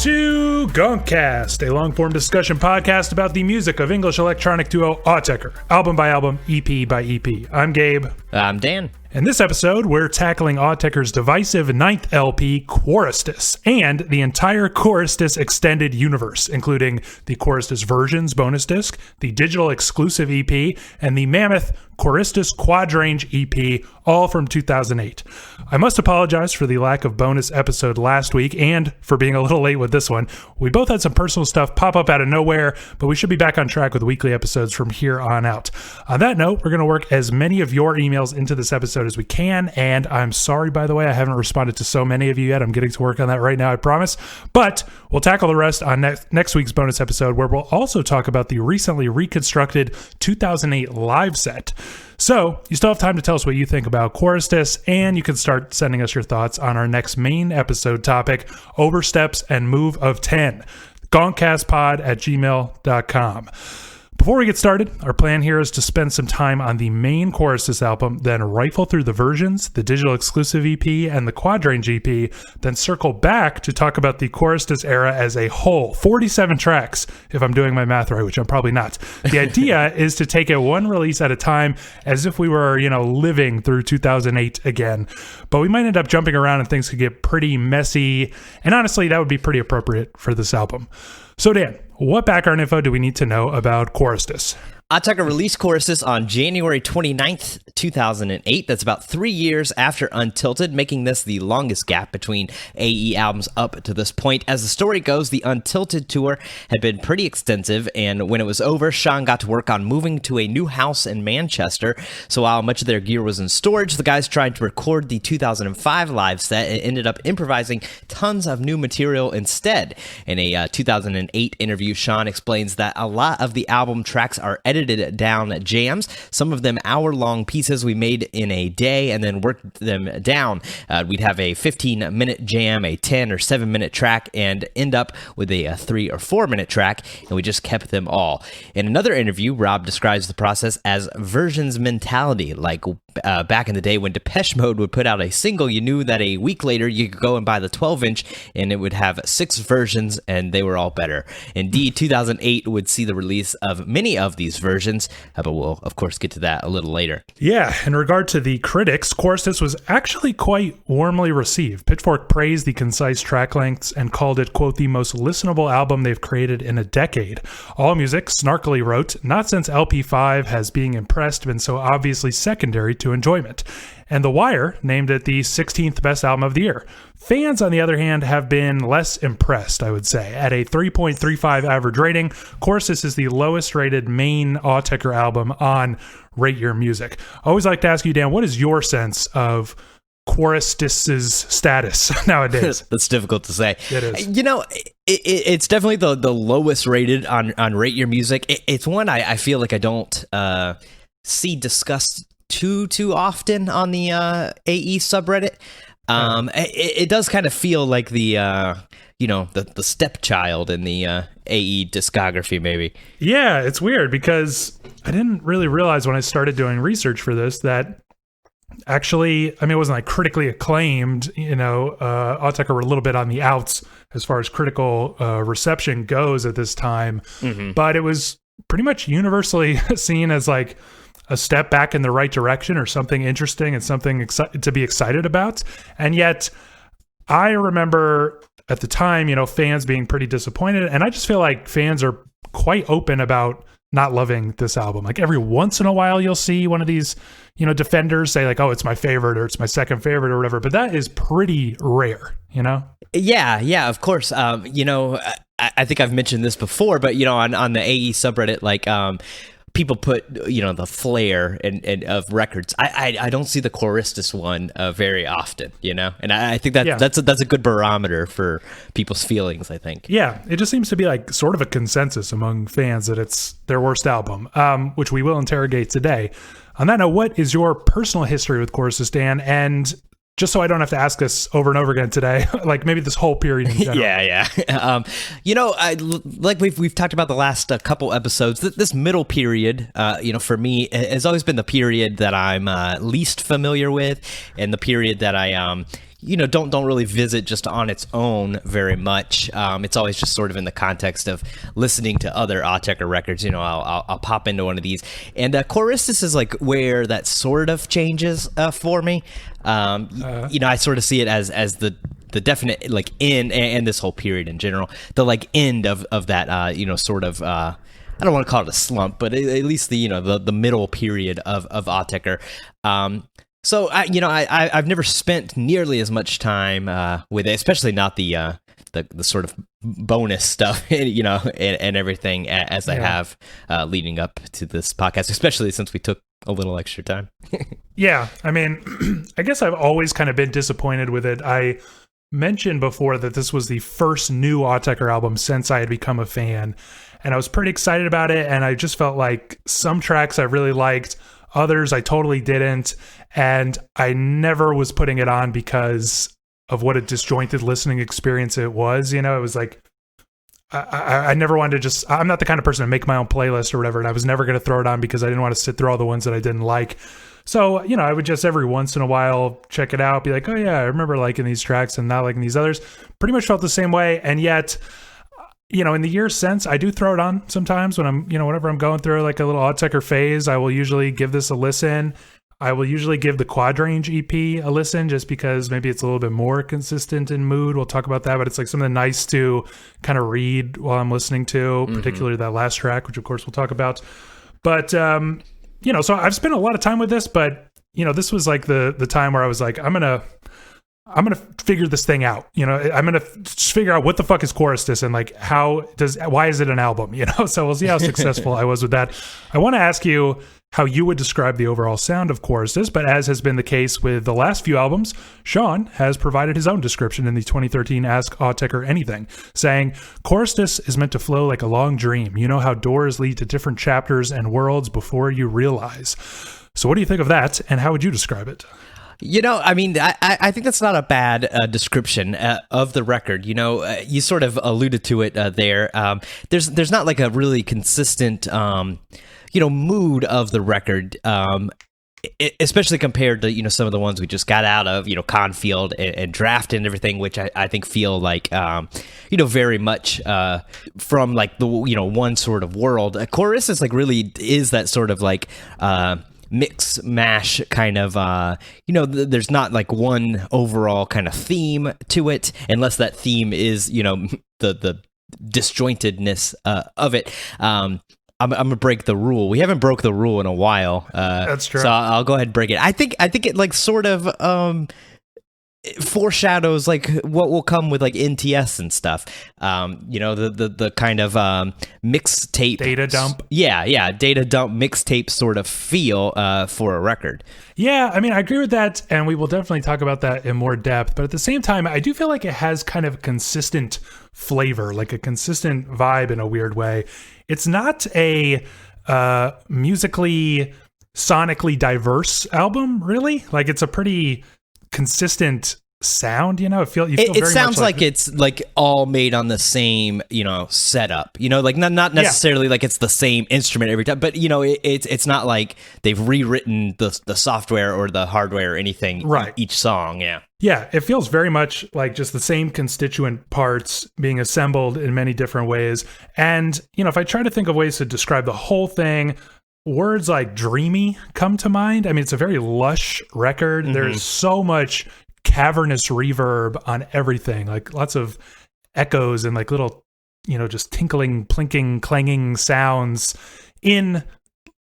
to GONKCAST, a long-form discussion podcast about the music of English electronic duo Autechre, album by album, EP by EP. I'm Gabe. I'm Dan. In this episode, we're tackling Autechre's divisive ninth LP, Quaristice, and the entire Quaristice extended universe, including the Quaristice Versions bonus disc, the digital exclusive EP, and the mammoth Quaristice Quadrange EP, all from 2008. I must apologize for the lack of bonus episode last week and for being a little late with this one. We both had some personal stuff pop up out of nowhere, but we should be back on track with weekly episodes from here on out. On that note, we're going to work as many of your emails into this episode as we can, and I'm sorry, by the way, I haven't responded to so many of you yet. I'm getting to work on that right now, I promise. But we'll tackle the rest on next week's bonus episode, where we'll also talk about the recently reconstructed 2008 live set. So, you still have time to tell us what you think about Quaristice, and you can start sending us your thoughts on our next main episode topic, Oversteps and Move of 10, gonkcastpod@gmail.com. Before we get started, our plan here is to spend some time on the main Quaristice album, then rifle through the versions, the digital exclusive EP, and the Quadrange EP, then circle back to talk about the Quaristice era as a whole. 47 tracks, if I'm doing my math right, which I'm probably not. The idea is to take it one release at a time, as if we were, living through 2008 again. But we might end up jumping around and things could get pretty messy, and honestly, that would be pretty appropriate for this album. So Dan, what background info do we need to know about Quaristice? Autechre released Quaristice on January 29th, 2008. That's about 3 years after Untitled, making this the longest gap between AE albums up to this point. As the story goes, the Untitled tour had been pretty extensive, and when it was over, Sean got to work on moving to a new house in Manchester. So while much of their gear was in storage, the guys tried to record the 2005 live set and ended up improvising tons of new material instead. In a 2008 interview, Sean explains that a lot of the album tracks are edited down jams, some of them hour-long pieces we made in a day and then worked them down. We'd have a 15-minute jam, a 10 or 7-minute track, and end up with a 3 or 4-minute track, and we just kept them all. In another interview, Rob describes the process as versions mentality, like back in the day when Depeche Mode would put out a single, you knew that a week later you could go and buy the 12-inch and it would have 6 versions and they were all better. Indeed, 2008 would see the release of many of these versions, but we'll of course get to that a little later. Yeah, in regard to the critics, Quaristice was actually quite warmly received. Pitchfork praised the concise track lengths and called it, quote, the most listenable album they've created in a decade. AllMusic snarkily wrote, not since LP5 has being impressed been so obviously secondary to enjoyment. And The Wire named it the 16th best album of the year. Fans, on the other hand, have been less impressed, I would say. At a 3.35 average rating, Quaristice is the lowest rated main Autechre album on Rate Your Music. I always like to ask you, Dan, what is your sense of Quaristice's status nowadays? That's difficult to say. It is. It's definitely the lowest rated on Rate Your Music. It's one I feel like I don't see discussed too often on the AE subreddit. It does kind of feel like the stepchild in the AE discography, maybe. Yeah, it's weird because I didn't really realize when I started doing research for this that actually, it wasn't like critically acclaimed. Autechre were a little bit on the outs as far as critical reception goes at this time, but it was pretty much universally seen as like a step back in the right direction or something interesting and something to be excited about. And yet I remember at the time, fans being pretty disappointed. And I just feel like fans are quite open about not loving this album. Like every once in a while, you'll see one of these, defenders say like, oh, it's my favorite or it's my second favorite or whatever. But that is pretty rare, Yeah, of course. I think I've mentioned this before, but, on the AE subreddit, like, people put, the flair and of records. I don't see the Quaristice one very often, and I think that's a good barometer for people's feelings, I think. Yeah, it just seems to be like sort of a consensus among fans that it's their worst album, which we will interrogate today. On that note, what is your personal history with Quaristice, Dan? And just so I don't have to ask this over and over again today, like maybe this whole period in general. Yeah. Like we've talked about the last couple episodes, this middle period, for me has always been the period that I'm least familiar with, and the period that I don't really visit just on its own very much. It's always just sort of in the context of listening to other Autechre records. I'll pop into one of these, and Quaristice is like where that sort of changes for me. I sort of see it as the definite like end, and this whole period in general, the like end of that sort of. I don't want to call it a slump, but at least the middle period of Autechre. So I've never spent nearly as much time with it, especially not the sort of bonus stuff, and everything as I have leading up to this podcast, especially since we took a little extra time. Yeah, I mean, I guess I've always kind of been disappointed with it. I mentioned before that this was the first new Autechre album since I had become a fan, and I was pretty excited about it, and I just felt like some tracks I really liked, others I totally didn't, and I never was putting it on because of what a disjointed listening experience it was. It was like, I never wanted to I'm not the kind of person to make my own playlist or whatever, and I was never going to throw it on because I didn't want to sit through all the ones that I didn't like. So, I would just every once in a while check it out, be like, oh yeah, I remember liking these tracks and not liking these others. Pretty much felt the same way, and yet, in the years since, I do throw it on sometimes when I'm, whenever I'm going through like a little Autechre phase, I will usually give this a listen. I will usually give the Quadrange EP a listen just because maybe it's a little bit more consistent in mood. We'll talk about that, but it's like something nice to kind of read while I'm listening to, particularly that last track, which of course we'll talk about. But, so I've spent a lot of time with this, but, this was like the time where I was like, I'm going to figure this thing out. I'm going to figure out what the fuck is Quaristice and like why is it an album? So we'll see how successful I was with that. I want to ask you how you would describe the overall sound of Quaristice, but as has been the case with the last few albums, Sean has provided his own description in the 2013 Ask Autechre Anything, saying, Quaristice is meant to flow like a long dream. You know how doors lead to different chapters and worlds before you realize. So what do you think of that, and how would you describe it? I think that's not a bad description of the record. You sort of alluded to it there. There's not like a really consistent, mood of the record, especially compared to, some of the ones we just got out of, Confield and Draft and everything, which I think feel like, very much from like the, one sort of world. Quaristice like really is that sort of like, mix mash kind of there's not like one overall kind of theme to it, unless that theme is the disjointedness of it. I'm gonna break the rule. We haven't broke the rule in a while. That's true. So I'll go ahead and break it. I think it like sort of foreshadows like what will come with like NTS and stuff. The kind of mixtape data dump. Yeah, data dump mixtape sort of feel for a record. Yeah, I mean, I agree with that, and we will definitely talk about that in more depth. But at the same time, I do feel like it has kind of consistent flavor, like a consistent vibe in a weird way. It's not a musically, sonically diverse album, really. Like, it's a pretty consistent sound, it feels it sounds like it's like all made on the same setup, like not necessarily like it's the same instrument every time, but it's not like they've rewritten the software or the hardware or anything, right, each song. Yeah, it feels very much like just the same constituent parts being assembled in many different ways. And if I try to think of ways to describe the whole thing, words like dreamy come to mind. I mean, it's a very lush record. There's so much cavernous reverb on everything, like lots of echoes and like little, just tinkling, plinking, clanging sounds in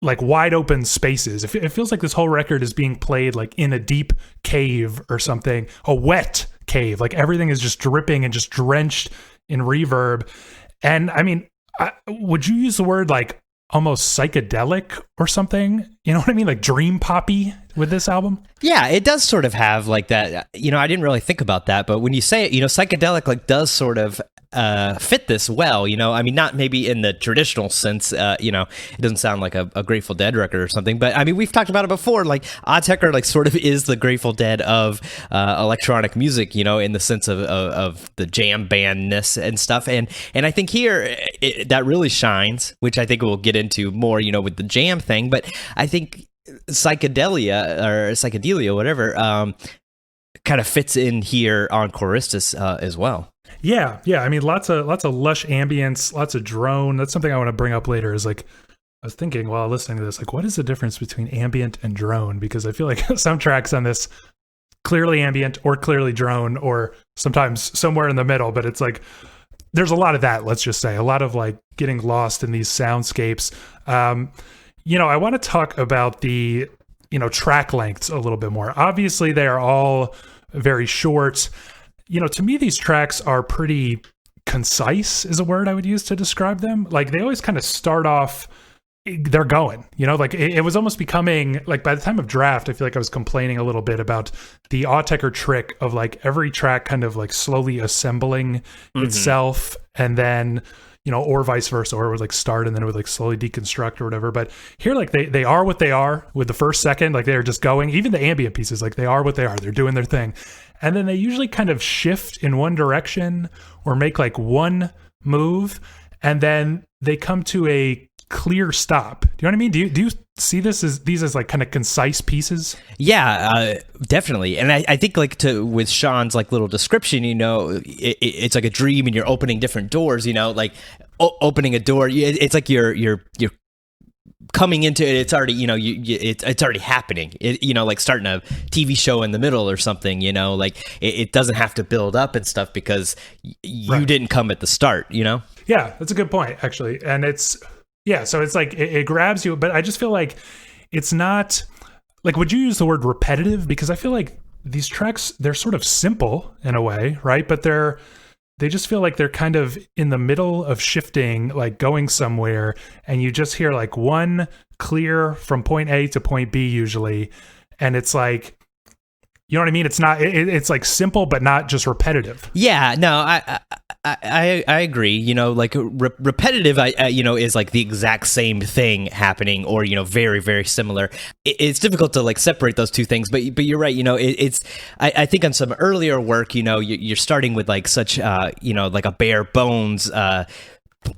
like wide open spaces. It feels like this whole record is being played like in a deep cave or something, a wet cave. Like everything is just dripping and just drenched in reverb. And I mean, would you use the word like almost psychedelic or something? You know what I mean? Like dream poppy with this album? Yeah, it does sort of have like that. I didn't really think about that, but when you say it, psychedelic like does sort of fit this well. I mean, not maybe in the traditional sense. It doesn't sound like a Grateful Dead record or something, but I mean, we've talked about it before. Like Autechre, like sort of is the Grateful Dead of electronic music. In the sense of the jam bandness and stuff. And I think here that really shines, which I think we'll get into more. With the jam thing, but I think psychedelia, whatever. kind of fits in here on Quaristice as well. Yeah. I mean, lots of lush ambience, lots of drone. That's something I want to bring up later. Is like, I was thinking while listening to this, like, what is the difference between ambient and drone? Because I feel like some tracks on this clearly ambient or clearly drone, or sometimes somewhere in the middle. But it's like there's a lot of that. Let's just say a lot of like getting lost in these soundscapes. I want to talk about the track lengths a little bit more. Obviously, they are all very short. To me, these tracks are pretty concise, is a word I would use to describe them. Like they always kind of start off, they're going, like it was almost becoming like by the time of draft, I feel like I was complaining a little bit about the Autechre trick of like every track kind of like slowly assembling itself, and then, or vice versa, or it would like start and then it would like slowly deconstruct or whatever. But here, like they are what they are with the first second, like they're just going. Even the ambient pieces, like they are what they are. They're doing their thing. And then they usually kind of shift in one direction or make like one move, and then they come to a clear stop. Do you know what I mean? Do you see these as like kind of concise pieces? Yeah, definitely. And I think like with Sean's like little description, it's like a dream and you're opening different doors, like opening a door. It's like you're coming into it. It's already, it's already happening. Like starting a TV show in the middle or something, like it doesn't have to build up and stuff because you didn't come at the start, Yeah, that's a good point, actually. And so it's like it grabs you, but I just feel like it's not like, would you use the word repetitive? Because I feel like these tracks, they're sort of simple in a way, right? But they just feel like they're kind of in the middle of shifting, like going somewhere, and you just hear like one clear from point A to point B usually, and it's like, you know what I mean? It's not. It's like simple, but not just repetitive. Yeah, no, I agree. Like repetitive, is like the exact same thing happening, or very very similar. It's difficult to like separate those two things, but you're right. It's I think on some earlier work, you're starting with like such like a bare bones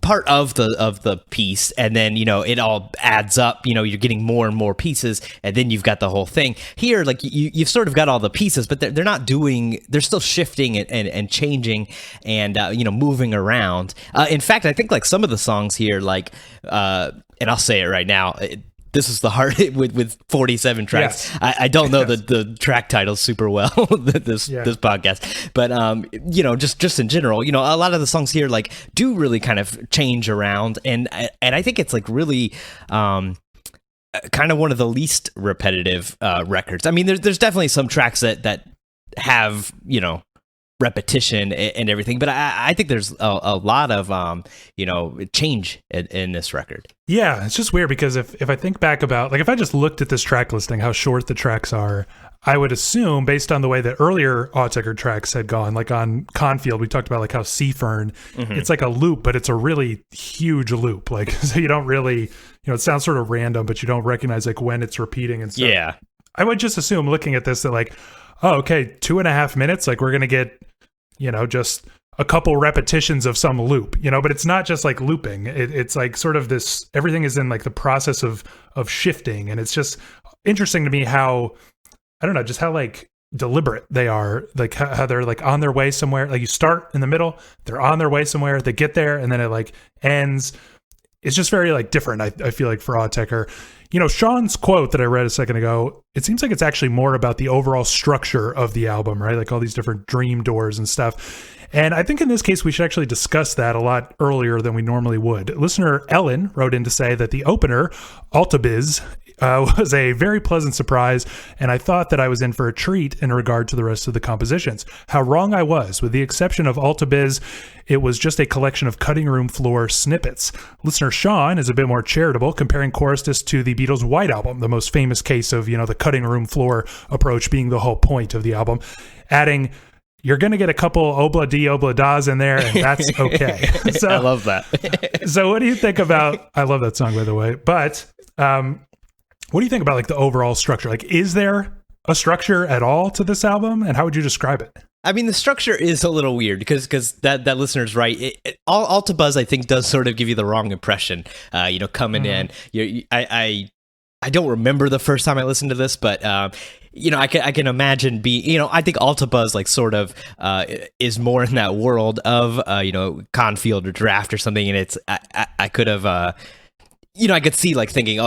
part of the piece, and then it all adds up. You're getting more and more pieces, and then you've got the whole thing. Here, like you've sort of got all the pieces, but they're not doing, they're still shifting and changing and moving around. In fact, I think like some of the songs here, like and I'll say it right now, this is the hard with 47 tracks. Yes. I don't know the track titles super well, this podcast, but just in general, a lot of the songs here like do really kind of change around, and I think it's like really kind of one of the least repetitive records. I mean, there's definitely some tracks that have repetition and everything, but I think there's a lot of change in this record. Yeah, it's just weird because if I think back about, like, if I just looked at this track listing, how short the tracks are, I would assume, based on the way that earlier Autechre tracks had gone, like on Confield, we talked about like how Sea Fern, it's like a loop, but it's a really huge loop. Like, so you don't really, it sounds sort of random, but you don't recognize like when it's repeating and stuff. Yeah. I would just assume, looking at this, that like, oh, okay, 2.5 minutes, like we're going to get, just a couple repetitions of some loop, but it's not just like looping. It's like sort of this, everything is in like the process of shifting. And it's just interesting to me how, I don't know, just how like deliberate they are, like how they're like on their way somewhere. Like you start in the middle, they're on their way somewhere, they get there, and then it like ends. It's just very like different, I feel like, for Autechre. Sean's quote that I read a second ago, it seems like it's actually more about the overall structure of the album, right? Like all these different dream doors and stuff. And I think in this case, we should actually discuss that a lot earlier than we normally would. Listener Ellen wrote in to say that the opener, Altabiz, was a very pleasant surprise, and I thought that I was in for a treat in regard to the rest of the compositions. How wrong I was. With the exception of Altabiz, it was just a collection of cutting room floor snippets. Listener Sean is a bit more charitable, comparing Quaristice to the Beatles' White Album, the most famous case of, the cutting room floor approach being the whole point of the album, adding, you're going to get a couple obla di obla das in there, and that's okay. So, I love that. So what do you think about, I love that song, by the way, but what do you think about like the overall structure? Like, is there a structure at all to this album, and how would you describe it? I mean, the structure is a little weird because that listener's right. Alta Buzz, I think, does sort of give you the wrong impression. Coming in, I don't remember the first time I listened to this, but I can imagine I think Altabuzz like sort of is more in that world of Confield or Draft or something, and it's I could have I could see like thinking,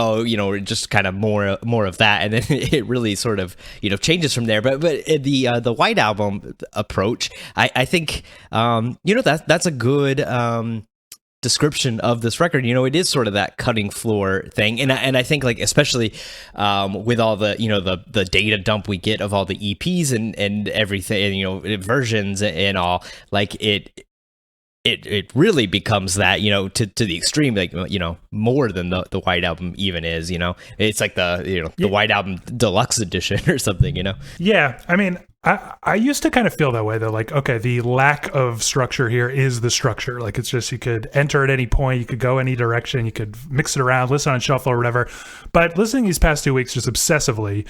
just kind of more of that, and then it really sort of changes from there. But the White Album approach, I think that's a good description of this record. It is sort of that cutting floor thing, and I think like especially with all the the data dump we get of all the EPs and everything, versions and all, like it really becomes that to the extreme, like more than the White Album even is. It's like the White Album Deluxe Edition or something. Yeah, I mean, I used to kind of feel that way though. Like, okay, the lack of structure here is the structure. Like, it's just you could enter at any point, you could go any direction, you could mix it around, listen on shuffle or whatever. But listening these past 2 weeks just obsessively,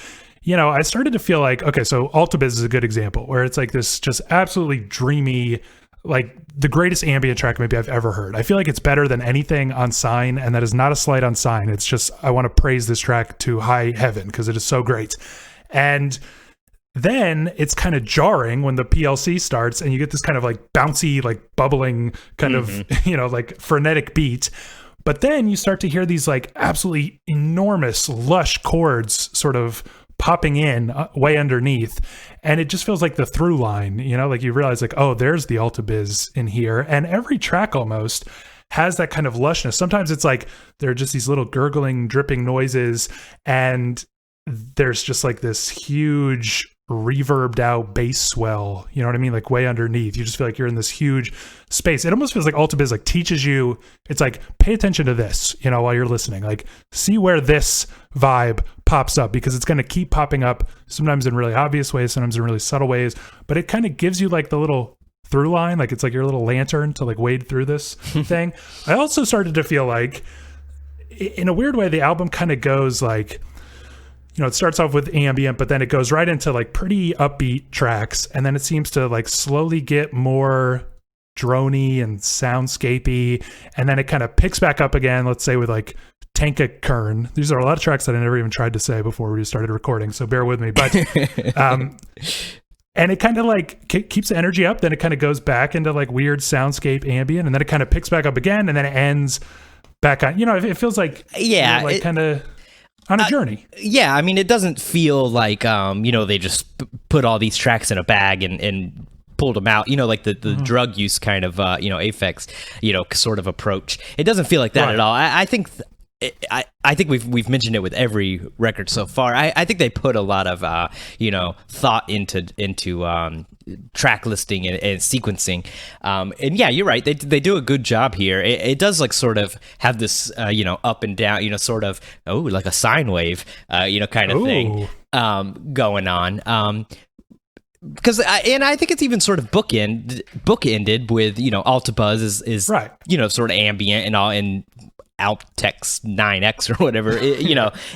I started to feel like, okay, so Altabuzz is a good example where it's like this just absolutely dreamy, like the greatest ambient track maybe I've ever heard. I feel like it's better than anything on Sign, and that is not a slight on Sign. It's just, I want to praise this track to high heaven because it is so great. And then it's kind of jarring when the PLC starts and you get this kind of like bouncy, like bubbling kind of, like frenetic beat. But then you start to hear these like absolutely enormous, lush chords sort of popping in way underneath, and it just feels like the through line, like you realize like, oh, there's the Altabiz in here. And every track almost has that kind of lushness. Sometimes it's like there are just these little gurgling, dripping noises, and there's just like this huge reverbed out bass swell, you know what I mean, like way underneath. You just feel like you're in this huge space. It almost feels like Altabiz like teaches you, it's like, pay attention to this, while you're listening, like see where this vibe pops up, because it's going to keep popping up, sometimes in really obvious ways, sometimes in really subtle ways, but it kind of gives you like the little through line, like it's like your little lantern to like wade through this thing. I also started to feel like, in a weird way, the album kind of goes like, it starts off with ambient, but then it goes right into like pretty upbeat tracks. And then it seems to like slowly get more droney and soundscapey. And then it kind of picks back up again, let's say with like Tanka Kern. These are a lot of tracks that I never even tried to say before we started recording, so bear with me. But, and it kind of like keeps the energy up. Then it kind of goes back into like weird soundscape ambient. And then it kind of picks back up again. And then it ends back on, it feels like, like kind of on a journey. Yeah, I mean, it doesn't feel like they just put all these tracks in a bag and pulled them out, like the drug use kind of Aphex sort of approach. It doesn't feel like that at all. I think I think we've mentioned it with every record so far. I think they put a lot of thought into track listing and sequencing, and yeah, you're right. They do a good job here. It does like sort of have this up and down, sort of like a sine wave kind of thing going on. Because I think it's even sort of bookended with Altabuzz is right. Sort of ambient and all, and Autechre 9X or whatever,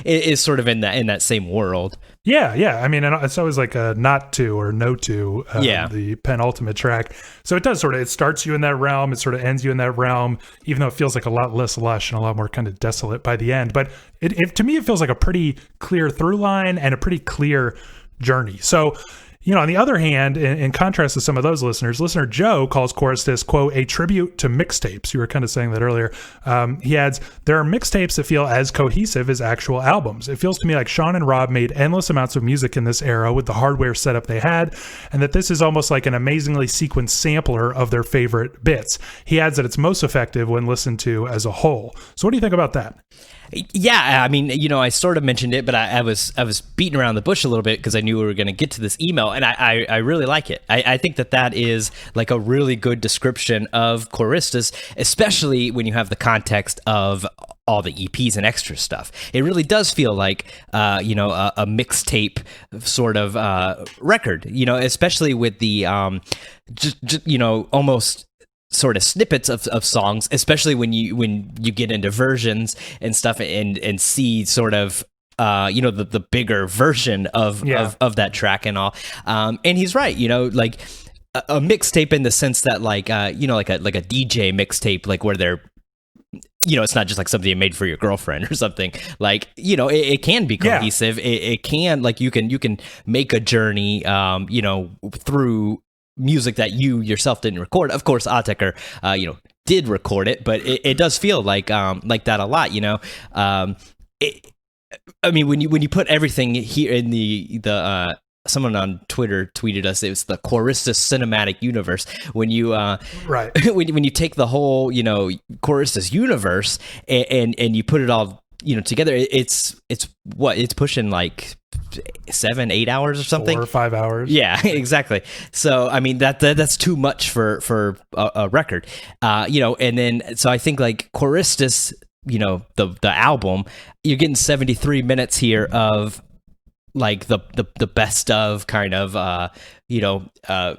is sort of in that same world. Yeah. I mean, it's always like a not to or no to the penultimate track. So it does it starts you in that realm, it sort of ends you in that realm, even though it feels like a lot less lush and a lot more kind of desolate by the end. But it to me, it feels like a pretty clear through line and a pretty clear journey. So, on the other hand, in contrast to some of those listener Joe calls Quaristice, quote, a tribute to mixtapes. You were kind of saying that earlier. He adds, there are mixtapes that feel as cohesive as actual albums. It feels to me like Sean and Rob made endless amounts of music in this era with the hardware setup they had, and that this is almost like an amazingly sequenced sampler of their favorite bits. He adds that it's most effective when listened to as a whole. So what do you think about that? Yeah, I mean, I sort of mentioned it, but I was beating around the bush a little bit because I knew we were going to get to this email, and I really like it. I think that is like a really good description of Quaristice, especially when you have the context of all the EPs and extra stuff. It really does feel like a mixtape sort of record, especially with the almost sort of snippets of songs, especially when you get into versions and stuff and see sort of the bigger version of that track and all. And he's right, like a mixtape in the sense that like a DJ mixtape, like where they're it's not just like something you made for your girlfriend or something. Like, it can be cohesive. Yeah. It can, like, you can make a journey, through music that you yourself didn't record. Of course, Autechre, did record it, but it does feel like that a lot, when you put everything here in the someone on Twitter tweeted us, it was the Quaristice cinematic universe. When you right when you take the whole Quaristice universe and you put it all together, it's pushing like 7-8 hours or something, 4 or 5 hours. Yeah, exactly. So I mean that's too much for a record, and then so I think like Quaristice, the album, you're getting 73 minutes here of like the best of kind of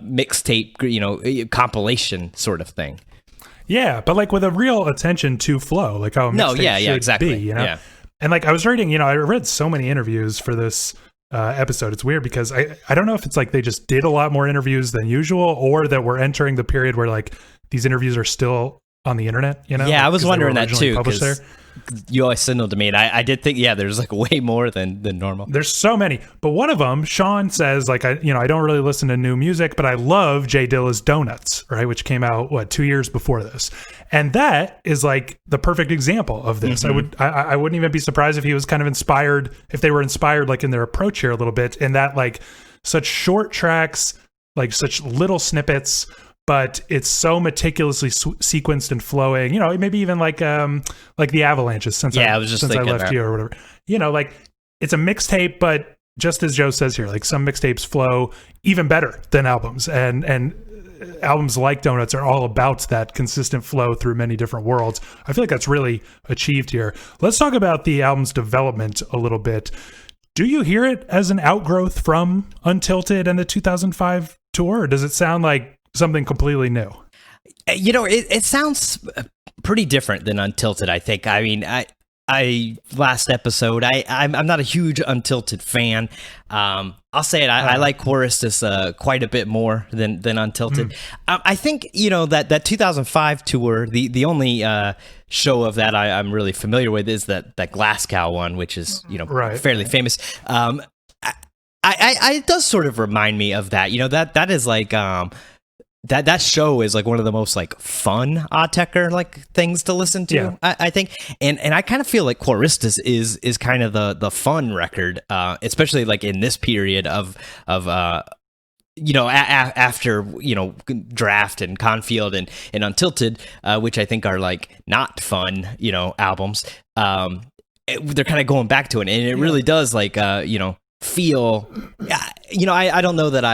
mixtape compilation sort of thing. Yeah, but like with a real attention to flow, like how a mixtape should exactly. be, Yeah. And like I was reading, I read so many interviews for this episode. It's weird because I don't know if it's like they just did a lot more interviews than usual, or that we're entering the period where like these interviews are still on the internet. Yeah, I was wondering that too, because you always signaled to me, and I did think, there's like way more than normal. There's so many, but one of them, Sean says, like, I don't really listen to new music, but I love Jay Dilla's Donuts, right, which came out 2 years before this, and that is like the perfect example of this. Mm-hmm. I wouldn't even be surprised if he was kind of inspired, if they were inspired like in their approach here a little bit, in that like such short tracks, like such little snippets, but it's so meticulously sequenced and flowing, maybe even like the Avalanches since I left you or whatever, like it's a mixtape, but just as Joe says here, like some mixtapes flow even better than albums, and albums like Donuts are all about that consistent flow through many different worlds. I feel like that's really achieved here. Let's talk about the album's development a little bit. Do you hear it as an outgrowth from Untitled and the 2005 tour, or does it sound like something completely new? It sounds pretty different than Untitled, I think. I mean, I last episode, I'm not a huge Untitled fan. I'll say it. I like Quaristice quite a bit more than Untitled. I think that 2005 tour. The only show of that I'm really familiar with is that Glasgow one, which is fairly famous. It does sort of remind me of that. That is like that show is like one of the most like fun Autechre like things to listen to, I think, and I kind of feel like Quaristice is kind of the fun record, especially like in this period of after Draft and Confield and Untitled, which I think are like not fun albums. They're kind of going back to it, and it really does like feel. I don't know that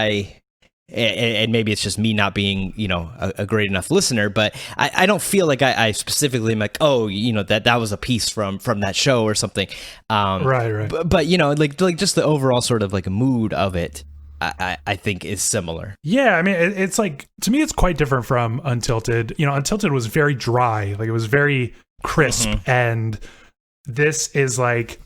and maybe it's just me not being, a great enough listener, but I don't feel like I specifically am like, oh, that was a piece from that show or something. Right. But like just the overall sort of like mood of it, I think is similar. Yeah, I mean, it's like, to me, it's quite different from Untitled. Untitled was very dry, like it was very crisp, and this is like,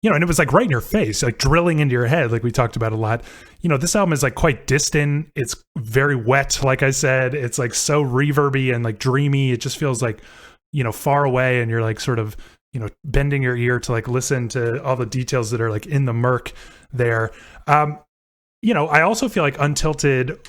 and it was like right in your face, like drilling into your head, like we talked about a lot. This album is like quite distant. It's very wet, like I said. It's like so reverby and like dreamy. It just feels like, far away, and you're like sort of, bending your ear to like listen to all the details that are like in the murk there. I also feel like Untitled it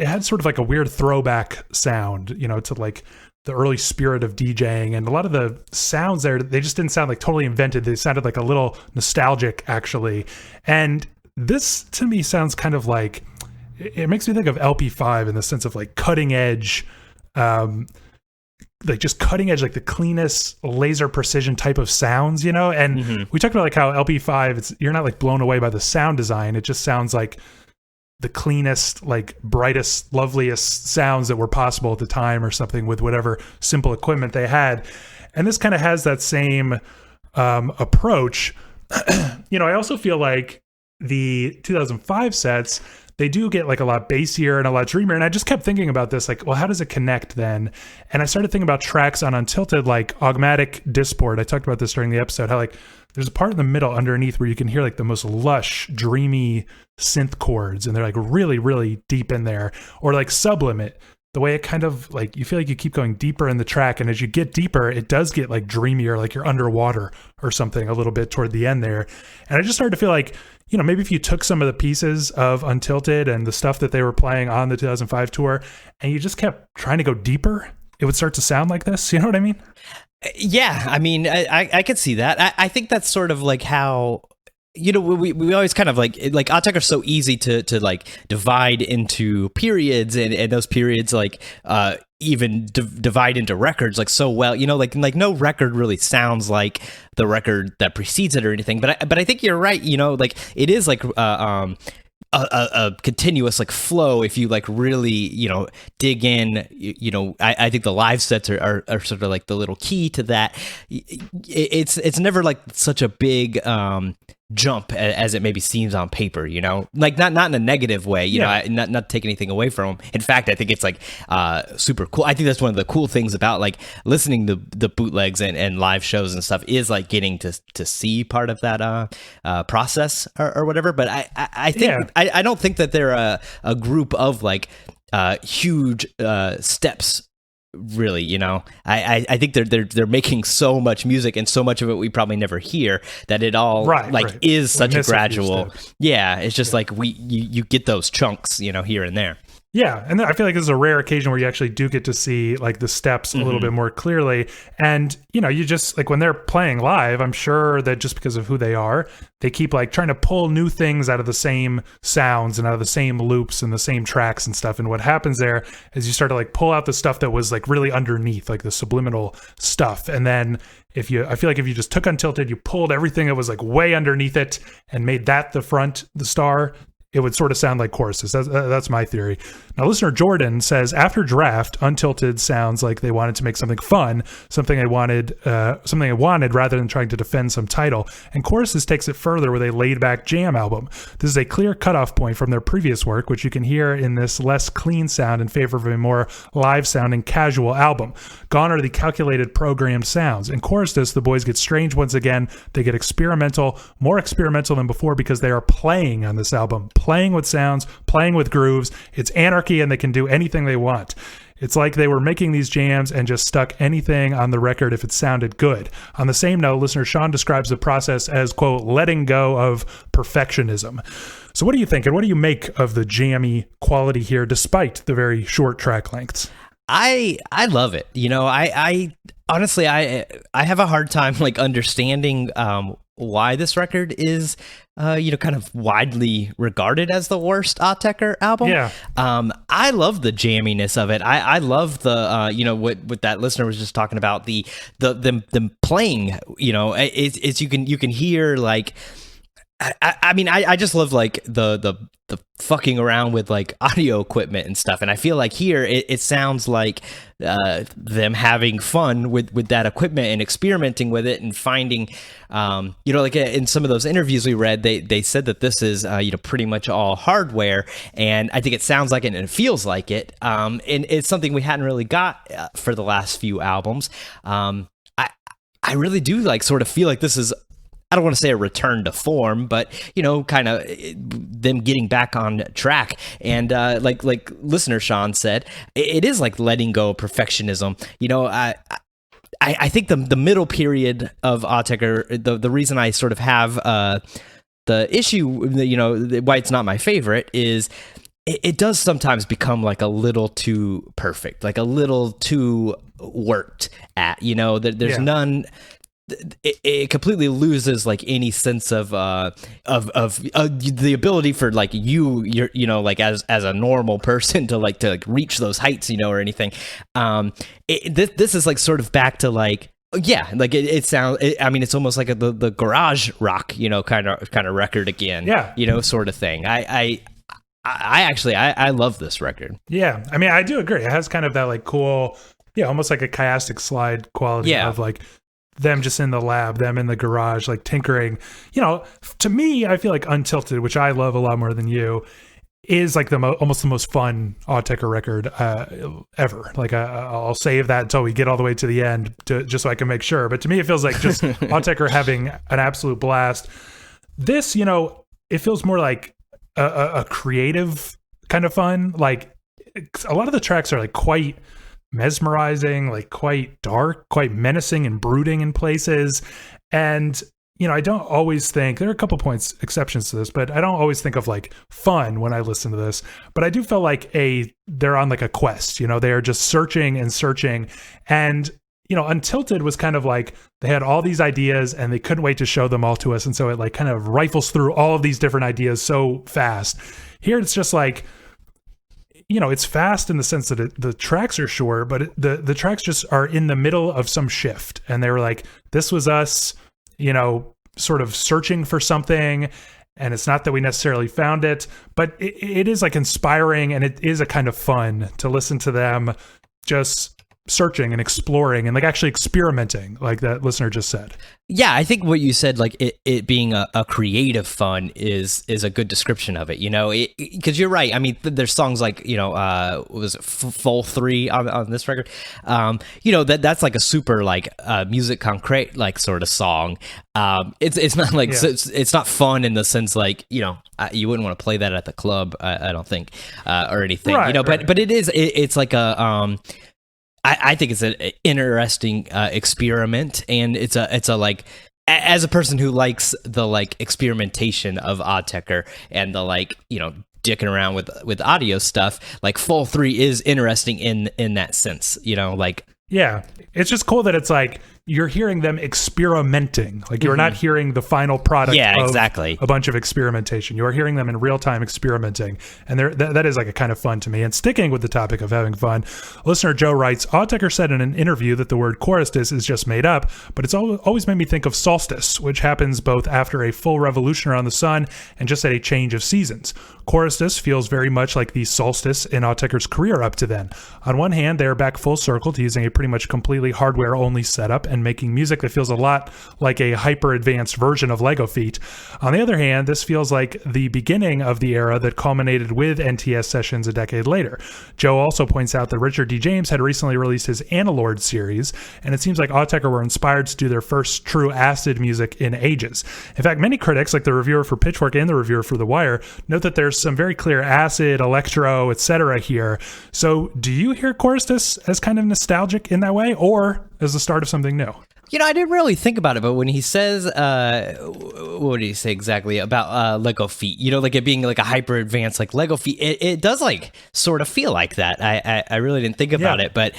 had sort of like a weird throwback sound, to like the early spirit of DJing, and a lot of the sounds there, they just didn't sound like totally invented. They sounded like a little nostalgic, actually. And this to me sounds kind of like, it makes me think of LP5 in the sense of like cutting edge, like just cutting edge, like the cleanest laser precision type of sounds, and we talked about like how LP5, you're not like blown away by the sound design. It just sounds like the cleanest, like brightest, loveliest sounds that were possible at the time or something, with whatever simple equipment they had. And this kind of has that same approach. I also feel like the 2005 sets, they do get like a lot bassier and a lot dreamier. And I just kept thinking about this, like, well, how does it connect then? And I started thinking about tracks on Untitled, like Augmatic Disport. I talked about this during the episode, how like there's a part in the middle underneath where you can hear like the most lush, dreamy synth chords, and they're like really, really deep in there. Or like Sublimate, the way it kind of like, you feel like you keep going deeper in the track, and as you get deeper, it does get like dreamier, like you're underwater or something a little bit toward the end there. And I just started to feel like, you know, maybe if you took some of the pieces of Untilted and the stuff that they were playing on the 2005 tour, and you just kept trying to go deeper, it would start to sound like this. You know what I mean? Yeah, I mean, I could see that. I think that's sort of like how, you know, we always kind of like Autechre are so easy to like divide into periods, and those periods like even divide into records like so well, you know, like no record really sounds like the record that precedes it or anything. But I think you're right, you know, like it is like a continuous like flow if you like really, you know, dig in. You know, I think the live sets are sort of like the little key to that. It's never like such a big jump as it maybe seems on paper, you know, like not in a negative way, you know, not to take anything away from them. In fact, I think it's like super cool. I think that's one of the cool things about like listening to the bootlegs and live shows and stuff, is like getting to see part of that process or whatever. But I think I don't think that they're a group of like huge steps, really, you know. I think they're making so much music, and so much of it we probably never hear, that it all is such a gradual. Yeah, it's just like you get those chunks, you know, here and there. Yeah, and I feel like this is a rare occasion where you actually do get to see like the steps a little bit more clearly. And, you know, you just like when they're playing live, I'm sure that just because of who they are, they keep like trying to pull new things out of the same sounds and out of the same loops and the same tracks and stuff. And what happens there is you start to like pull out the stuff that was like really underneath, like the subliminal stuff. And then I feel like if you just took Untilted, you pulled everything that was like way underneath it and made that the front, the star, it would sort of sound like choruses. That's my theory. Now, listener Jordan says, after Draft, Untilted sounds like they wanted to make something fun, something I wanted rather than trying to defend some title. And Choruses takes it further with a laid-back jam album. This is a clear cutoff point from their previous work, which you can hear in this less clean sound in favor of a more live-sounding casual album. Gone are the calculated, programmed sounds. In Quaristice, the boys get strange once again. They get experimental, more experimental than before, because they are playing on this album. Playing with sounds, playing with grooves. It's anarchy, and they can do anything they want. It's like they were making these jams and just stuck anything on the record if it sounded good. On the same note, listener Sean describes the process as, quote, letting go of perfectionism. So what do you think, and what do you make of the jammy quality here, despite the very short track lengths? I love it. You know, I honestly, I have a hard time like understanding why this record is, you know, kind of widely regarded as the worst Autechre album. Yeah. I love the jamminess of it. I love the, you know, what that listener was just talking about, them playing, you know, it's you can hear like, I mean, I just love like the fucking around with like audio equipment and stuff, and I feel like here it sounds like them having fun with that equipment and experimenting with it and finding, you know, like in some of those interviews we read, they said that this is you know, pretty much all hardware, and I think it sounds like it and it feels like it, and it's something we hadn't really got for the last few albums. I really do like sort of feel like this is, I don't want to say a return to form, but, you know, kind of them getting back on track. And like listener Sean said, it is like letting go of perfectionism. You know, I think the middle period of Autechre, the reason I sort of have the issue, you know, why it's not my favorite, is it does sometimes become like a little too perfect, like a little too worked at, you know, there's none. It completely loses like any sense of the ability for like you know, like as a normal person to reach those heights, you know, or anything. This is like sort of back to like, yeah, like it sounds. I mean, it's almost like the garage rock, you know, kind of record again. Yeah, you know, sort of thing. I actually love this record. Yeah, I mean, I do agree. It has kind of that like cool, yeah, almost like a chiastic slide quality of like them just in the lab, them in the garage, like tinkering. You know, to me, I feel like Untilted, which I love a lot more than you, is like almost the most fun Autechre record ever. Like I'll save that until we get all the way to the end, just so I can make sure. But to me, it feels like just Autechre having an absolute blast. This, you know, it feels more like a creative kind of fun. Like a lot of the tracks are like quite mesmerizing, like quite dark, quite menacing and brooding in places. And I don't always think, there are a couple exceptions to this, but I don't always think of like fun when I listen to this. But I do feel like they're on like a quest, they are just searching and searching. And, Untilted was kind of like, they had all these ideas and they couldn't wait to show them all to us. And so it like kind of rifles through all of these different ideas so fast. Here it's just like, it's fast in the sense that the tracks are short, but the tracks just are in the middle of some shift. And they were like, this was us, sort of searching for something. And it's not that we necessarily found it, but it is like inspiring, and it is a kind of fun to listen to them just searching and exploring and like actually experimenting, like that listener just said. Yeah, I think what you said, like it being a creative fun is a good description of it, because you're right. I mean, there's songs like, was it Full 3 on this record? That's like a super like musique concrète like sort of song. It's not like, it's not fun in the sense like, you wouldn't want to play that at the club, I don't think, or anything, right, but it's like a, I think it's an interesting experiment, and it's a like, as a person who likes the like experimentation of Autechre and the like, dicking around with audio stuff, like Full 3 is interesting in that sense, like. Yeah, it's just cool that it's like you're hearing them experimenting. Like you're not hearing the final product of exactly. a bunch of experimentation. You are hearing them in real time experimenting. And that is like a kind of fun to me. And sticking with the topic of having fun, listener Joe writes, Autechre said in an interview that the word Quaristice is just made up, but it's always made me think of solstice, which happens both after a full revolution around the sun and just at a change of seasons. Quaristice feels very much like the solstice in Autechre's career up to then. On one hand, they are back full circle to using a pretty much completely hardware-only setup and making music that feels a lot like a hyper-advanced version of Lego Feet. On the other hand, this feels like the beginning of the era that culminated with NTS sessions a decade later. Joe also points out that Richard D. James had recently released his Analord series, and it seems like Autechre were inspired to do their first true acid music in ages. In fact, many critics, like the reviewer for Pitchfork and the reviewer for The Wire, note that there's some very clear acid, electro, etc. here. So do you hear Quaristice as kind of nostalgic in that way, or as the start of something new? I didn't really think about it, but when he says, what did he say exactly about Lego Feet? Like it being like a hyper advanced like Lego Feet, it does like sort of feel like that. I really didn't think about it, but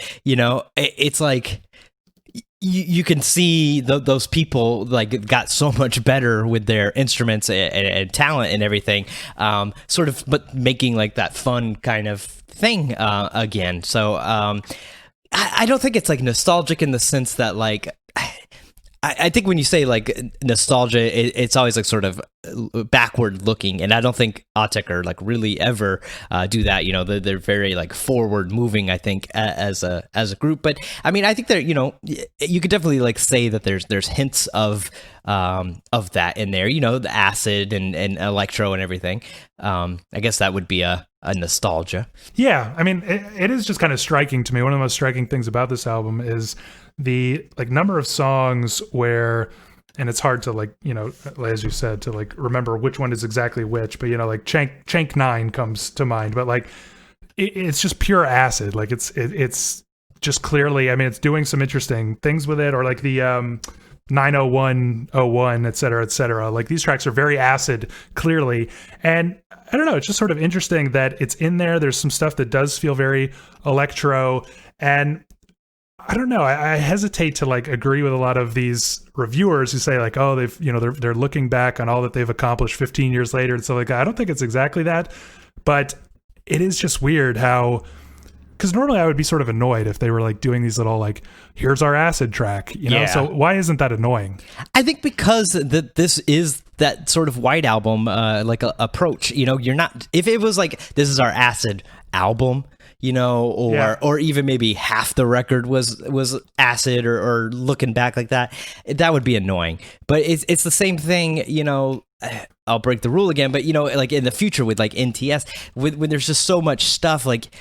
it's like you can see those people like got so much better with their instruments and talent and everything, sort of, but making like that fun kind of thing again. So I don't think it's like nostalgic in the sense that like, I think when you say like nostalgia, it's always like sort of backward looking, and I don't think Autechre like really ever do that. They're very like forward moving, I think, as a group. But I mean, I think that you could definitely like say that there's hints of that in there. The acid and electro and everything. I guess that would be a nostalgia. Yeah, I mean, it is just kind of striking to me. One of the most striking things about this album is the like number of songs where, and it's hard to like, as you said, to like remember which one is exactly which, but like Chank 9 comes to mind, but like it's just pure acid. Like it's just clearly, I mean, it's doing some interesting things with it, or like the 90101, et cetera, like these tracks are very acid clearly. And I don't know, it's just sort of interesting that it's in there. There's some stuff that does feel very electro, and I don't know. I hesitate to like agree with a lot of these reviewers who say like, oh, they've, they're looking back on all that they've accomplished 15 years later and stuff like that. I don't think it's exactly that, but it is just weird how, because normally I would be sort of annoyed if they were like doing these little like, here's our acid track, So why isn't that annoying? I think because this is that sort of White Album like approach. You're not, if it was like, this is our acid album, or even maybe half the record was acid or looking back like that, that would be annoying. But it's the same thing, I'll break the rule again, but like in the future with like NTS, when there's just so much stuff, like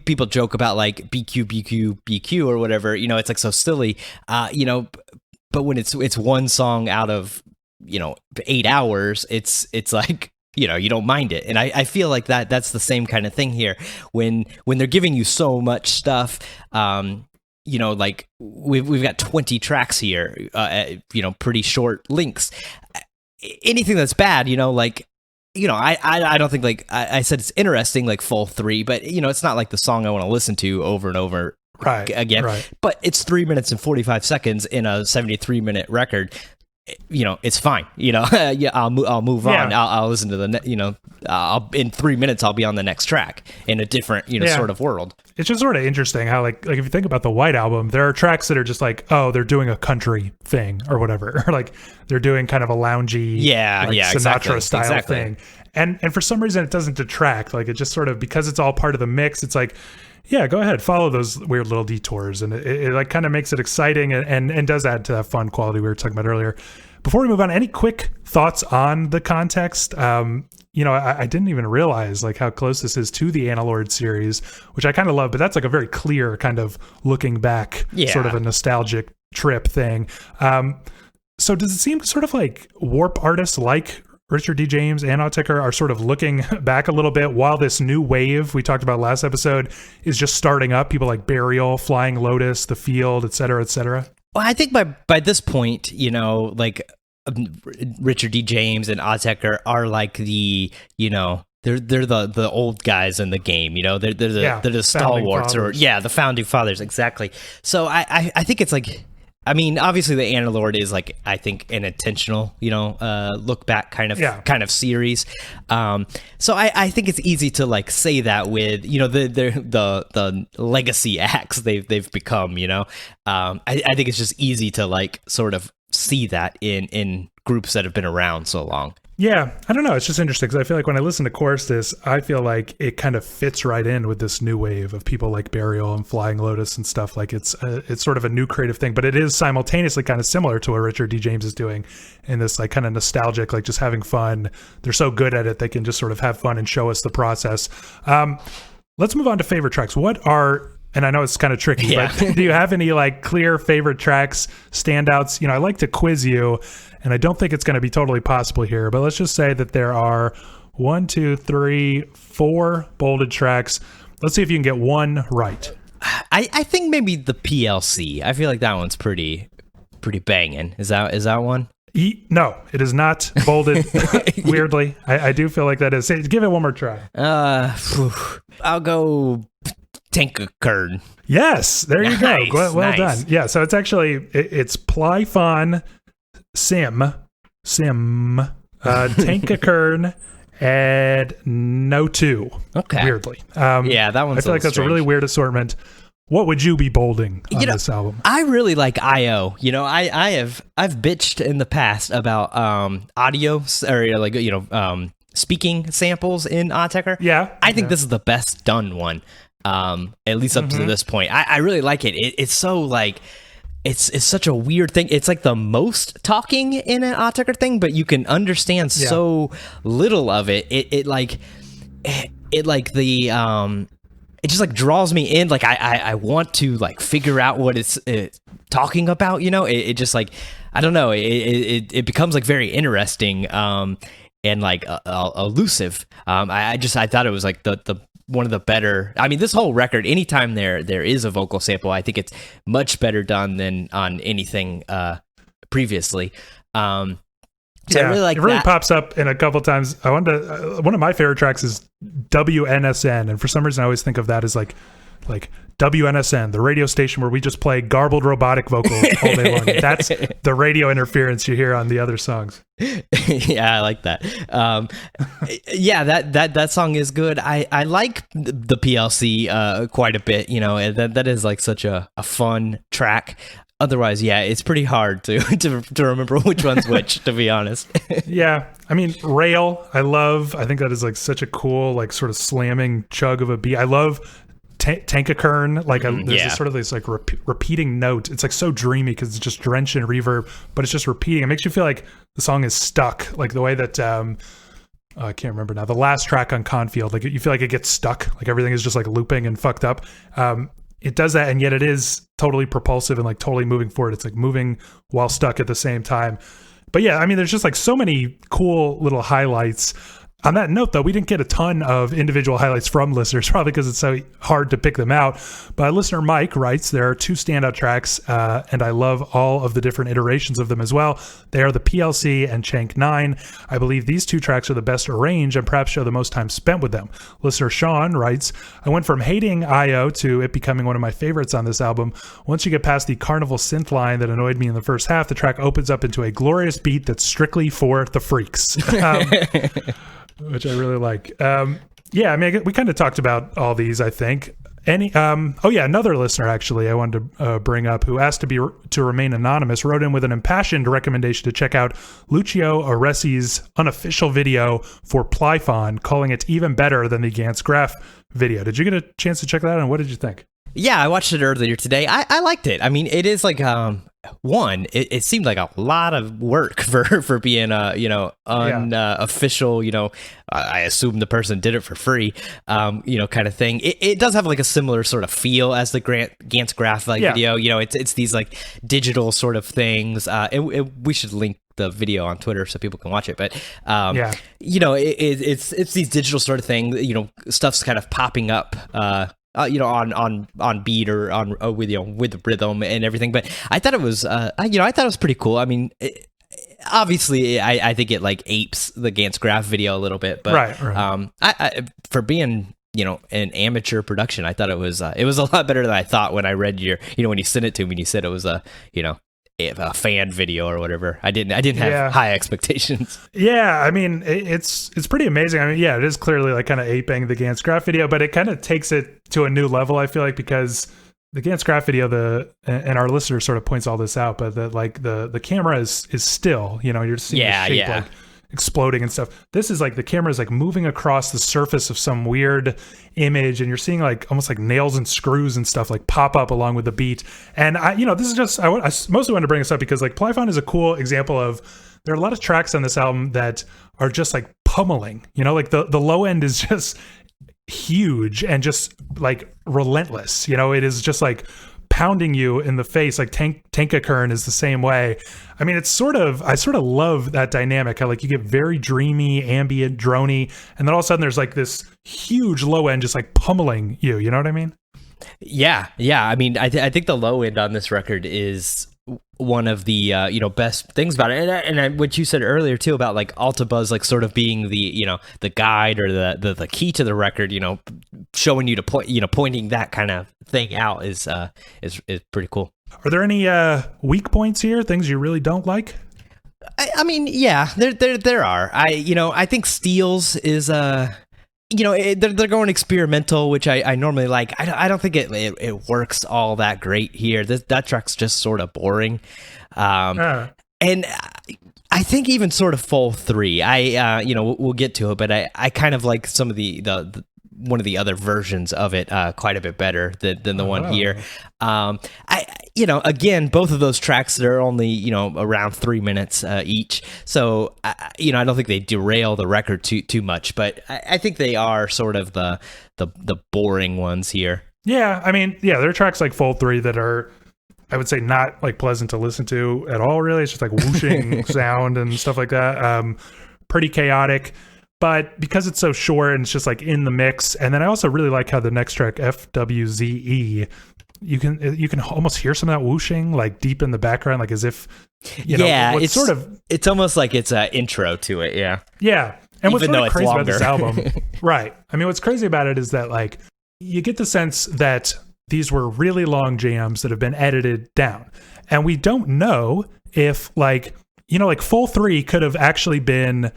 people joke about like BQ or whatever, it's like so silly, but when it's one song out of 8 hours, it's like you don't mind it. And I feel like that's the same kind of thing here when they're giving you so much stuff. Like we've got 20 tracks here, pretty short links. Anything that's bad, I don't think, like I said, it's interesting, like full 3, but it's not like the song I want to listen to over and over again. Right. But it's 3 minutes and 45 seconds in a 73-minute record. It's fine. I'll move on. I'll listen to in 3 minutes I'll be on the next track in a different, sort of world. It's just sort of interesting how like if you think about the White Album, there are tracks that are just like, oh, they're doing a country thing or whatever, or like they're doing kind of a loungy, Sinatra style thing. And for some reason it doesn't detract. Like it just sort of, because it's all part of the mix, it's like, yeah, go ahead, follow those weird little detours, and it like kind of makes it exciting and does add to that fun quality we were talking about earlier. Before we move on, any quick thoughts on the context? I didn't even realize like how close this is to the Analord series, which I kind of love, but that's like a very clear kind of looking back, sort of a nostalgic trip thing. So does it seem sort of like Warp artists like Richard D. James and Autechre are sort of looking back a little bit while this new wave we talked about last episode is just starting up? People like Burial, Flying Lotus, The Field, et cetera, et cetera. Well, I think by this point, like Richard D. James and Autechre are like the, they're the old guys in the game, they're the stalwarts the founding fathers, exactly. So I think it's like, I mean, obviously the Analord is like, I think, an intentional, look back kind of series. So I think it's easy to like say that with, the legacy acts they've become, I think it's just easy to like sort of see that in groups that have been around so long. Yeah, I don't know. It's just interesting because I feel like when I listen to Quaristice, I feel like it kind of fits right in with this new wave of people like Burial and Flying Lotus and stuff. Like it's sort of a new creative thing, but it is simultaneously kind of similar to what Richard D. James is doing in this like kind of nostalgic, like just having fun. They're so good at it, they can just sort of have fun and show us the process. Let's move on to favorite tracks. What are... And I know it's kind of tricky, but do you have any like clear favorite tracks, standouts? I like to quiz you, and I don't think it's going to be totally possible here, but let's just say that there are 1, 2, 3, 4 bolded tracks. Let's see if you can get one right. I think maybe the PLC. I feel like that one's pretty banging. Is that one? No, it is not bolded. Weirdly, I do feel like that is. Give it one more try. I'll go Tankakern. Yes, there you go. Well done. Yeah, so it's actually it's Plyphon Sim Tankakern and No 2. Okay. Weirdly. That one's I feel like that's strange. a really weird assortment. What would you be bolding on this album? I really like I.O. I've bitched in the past about audio or like speaking samples in Autechre. Yeah. I think this is the best done one. At least up to this point. I really like it. It's so like it's such a weird thing. It's like the most talking in an Autechre thing, but you can understand so little of it. It just like draws me in. Like I want to like figure out what it's talking about. It just like, I don't know. It becomes like very interesting and like elusive. I thought it was like the one of the better. I mean, this whole record, anytime there is a vocal sample, I think it's much better done than on anything previously. So I really like it. Really that. Pops up in a couple times. I wanted to, one of my favorite tracks is WNSN, and for some reason I always think of that as like WNSN, the radio station where we just play garbled robotic vocals all day long. That's the radio interference you hear on the other songs. Yeah, I like that. That song is good. I like the PLC quite a bit. That is like such a fun track. Otherwise, it's pretty hard to remember which one's which, to be honest. Yeah, I mean, Rail, I think that is like such a cool, like sort of slamming chug of a beat. I love Tankakern, like there's this sort of this like repeating note. It's like so dreamy because it's just drenched in reverb, but it's just repeating. It makes you feel like the song is stuck, like the way that I can't remember now. The last track on Confield, like you feel like it gets stuck, like everything is just like looping and fucked up. It does that, and yet it is totally propulsive and like totally moving forward. It's like moving while stuck at the same time. But yeah, I mean, there's just like so many cool little highlights. On that note, though, we didn't get a ton of individual highlights from listeners, probably because it's so hard to pick them out. But listener Mike writes, there are 2 standout tracks, and I love all of the different iterations of them as well. They are the PLC and Chank 9. I believe these 2 tracks are the best arranged and perhaps show the most time spent with them. Listener Sean writes, I went from hating I.O. to it becoming one of my favorites on this album. Once you get past the Carnival synth line that annoyed me in the first half, the track opens up into a glorious beat that's strictly for the freaks. Which I really like. Yeah, I mean, we kind of talked about all these, I think. Another listener, actually, I wanted to bring up, who asked to remain anonymous, wrote in with an impassioned recommendation to check out Lucio Aresi's unofficial video for Plyphon, calling it even better than the Gantz Graph video. Did you get a chance to check that out, and what did you think? Yeah, I watched it earlier today. I liked it. I mean, it is like it seemed like a lot of work for being unofficial. I assume the person did it for free. Kind of thing. It does have like a similar sort of feel as the Gantz Graph video. It's these like digital sort of things. We should link the video on Twitter so people can watch it, but it's these digital sort of thing. Stuff's kind of popping up. On beat or on with the rhythm and everything. But I thought it was, I thought it was pretty cool. I mean, obviously, I think it like apes the Gantz Graph video a little bit, but right. I for being an amateur production, I thought it was a lot better than I thought when I read when you sent it to me and you said it was a fan video or whatever. I didn't have high expectations. Yeah, I mean, it's pretty amazing. I mean, yeah, it is clearly like kind of aping the Gantz Graph video, but it kind of takes it to a new level, I feel like, because the Gantz Graph video, and our listener sort of points all this out, but the camera is still, you're seeing the shape like exploding and stuff. This is like the camera is like moving across the surface of some weird image, and you're seeing like almost like nails and screws and stuff like pop up along with the beat. And this is just I mostly wanted to bring this up because like Plyphon is a cool example of, there are a lot of tracks on this album that are just like pummeling, like the low end is just huge and just like relentless. It is just like pounding you in the face. Like Tankakern is the same way. I mean, I sort of love that dynamic. How like you get very dreamy, ambient, droney, and then all of a sudden there's like this huge low end just like pummeling you. You know what I mean? Yeah. I mean, I think the low end on this record is one of the best things about it, and what you said earlier too about like Altabuzz like sort of being the guide or the key to the record, showing you to point, pointing that kind of thing out is pretty cool. Are there any weak points here? Things you really don't like? I mean, yeah, there are. I think Steels is they're going experimental, which I normally like. I don't think it works all that great here. That track's just sort of boring. And I think even sort of Full 3, we'll get to it, but I kind of like some of the one of the other versions of it quite a bit better than the one here. Again, both of those tracks, they're only, around 3 minutes each. So, I don't think they derail the record too much, but I think they are sort of the boring ones here. Yeah. I mean, yeah, there are tracks like Full 3 that are, I would say, not like pleasant to listen to at all, really. It's just like whooshing sound and stuff like that. Pretty chaotic. But because it's so short and it's just like in the mix, and then I also really like how the next track, FWZE, you can almost hear some of that whooshing like deep in the background, like as if it's sort of, it's almost like it's an intro to it. Yeah. And what's really crazy about this album, right? I mean, what's crazy about it is that like you get the sense that these were really long jams that have been edited down, and we don't know if like Full 3 could have actually been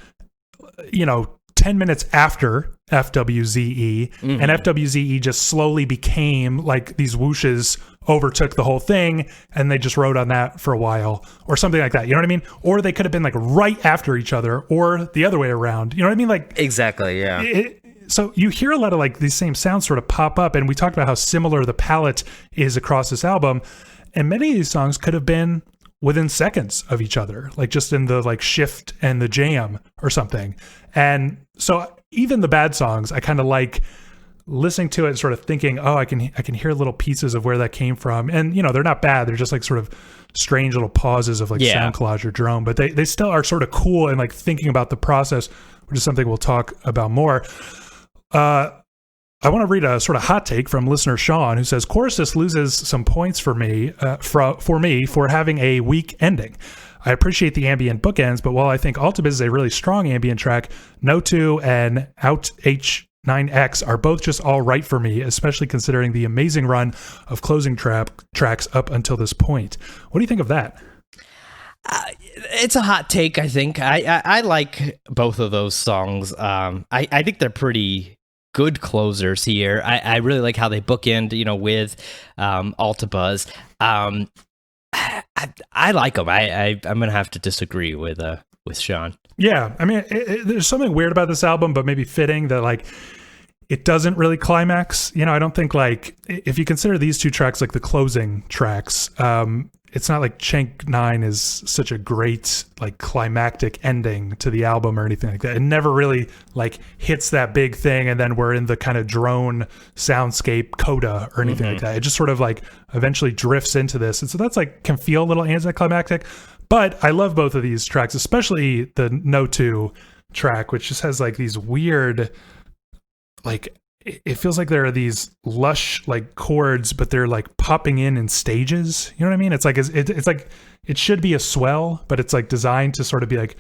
10 minutes after FWZE, and FWZE just slowly became like these whooshes overtook the whole thing, and they just rode on that for a while or something like that. You know what I mean? Or they could have been like right after each other or the other way around. You know what I mean? Like exactly. Yeah. So you hear a lot of like these same sounds sort of pop up, and we talked about how similar the palette is across this album, and many of these songs could have been within seconds of each other, like just in the like shift and the jam or something. And so even the bad songs, I kind of like listening to it and sort of thinking, oh, I can hear little pieces of where that came from. And, they're not bad. They're just like sort of strange little pauses of like sound collage or drone, but they still are sort of cool and like thinking about the process, which is something we'll talk about more. I want to read a sort of hot take from listener Sean, who says, Quaristice loses some points for me for having a weak ending. I appreciate the ambient bookends, but while I think Altabiz is a really strong ambient track, No2 and Autechre are both just all right for me, especially considering the amazing run of closing tracks up until this point. What do you think of that? It's a hot take, I think. I like both of those songs. I think they're pretty good closers here. I really like how they bookend, with Altabuzz. I like them. I'm gonna have to disagree with Sean. Yeah, I mean, there's something weird about this album, but maybe fitting that like it doesn't really climax. I don't think like if you consider these two tracks like the closing tracks, it's not like Chank 9 is such a great like climactic ending to the album or anything like that. It never really like hits that big thing and then we're in the kind of drone soundscape coda or anything like that. It just sort of like eventually drifts into this. And so that's like can feel a little anticlimactic. But I love both of these tracks, especially the No 2 track, which just has like these weird, like it feels like there are these lush like chords, but they're like popping in stages. You know what I mean? It's like it's like it should be a swell, but it's like designed to sort of be like,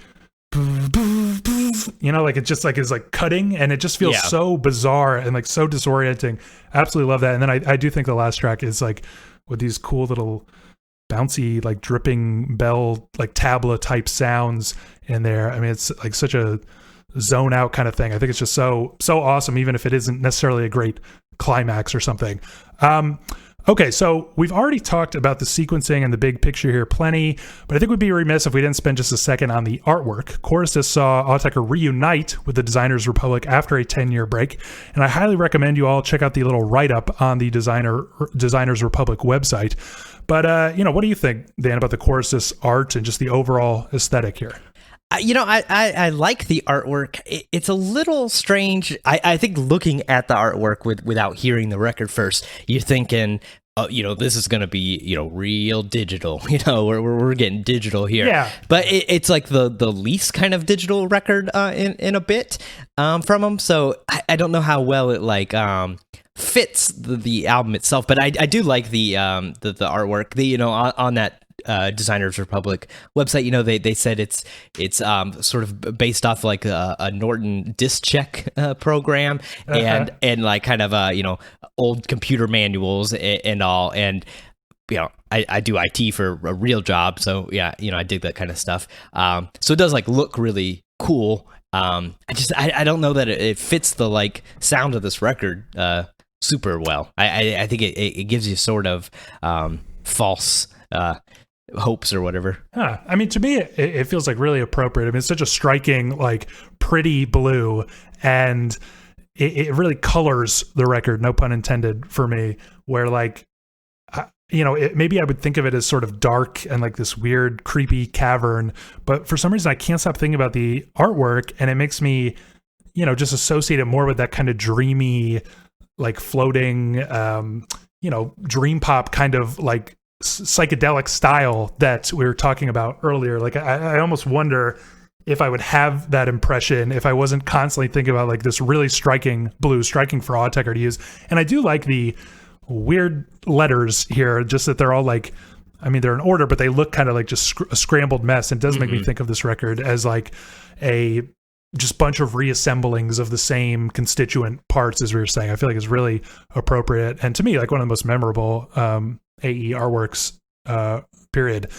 like it just like is like cutting, and it just feels so bizarre and like so disorienting. Absolutely love that. And then I do think the last track is like with these cool little bouncy like dripping bell like tabla type sounds in there. I mean, it's like such a zone out kind of thing. I think it's just so awesome, even if it isn't necessarily a great climax or something. Okay, so we've already talked about the sequencing and the big picture here plenty, but I think we'd be remiss if we didn't spend just a second on the artwork. Quaristice saw Autechre reunite with the Designers Republic after a 10-year break, and I highly recommend you all check out the little write-up on the Designers Republic website. But, what do you think, Dan, about the Quaristice art and just the overall aesthetic here? I like the artwork. It's a little strange. I think looking at the artwork without hearing the record first, you're thinking, this is going to be, real digital. We're getting digital here. Yeah. But it's like the least kind of digital record in a bit from them. So I don't know how well it like fits the album itself. But I do like the artwork. On that Designers Republic website, they said it's sort of based off like a Norton disc check program and like kind of old computer manuals and all, and I do IT for a real job, so I dig that kind of stuff. So it does like look really cool. I don't know that it fits the like sound of this record super well. I think it gives you sort of false hopes or whatever. I mean, to me, it feels like really appropriate. I mean, it's such a striking, like pretty blue, and it really colors the record, no pun intended, for me, where like, maybe I would think of it as sort of dark and like this weird, creepy cavern, but for some reason I can't stop thinking about the artwork, and it makes me, just associate it more with that kind of dreamy, like floating, dream pop kind of like psychedelic style that we were talking about earlier. Like I almost wonder if I would have that impression if I wasn't constantly thinking about like this really striking blue, striking for Autechre to use. And I do like the weird letters here, just that they're all like, I mean, they're in order, but they look kind of like just a scrambled mess. And it does make me think of this record as like a just bunch of reassemblings of the same constituent parts, as we were saying. I feel like it's really appropriate, and to me, like one of the most memorable AE artworks, period.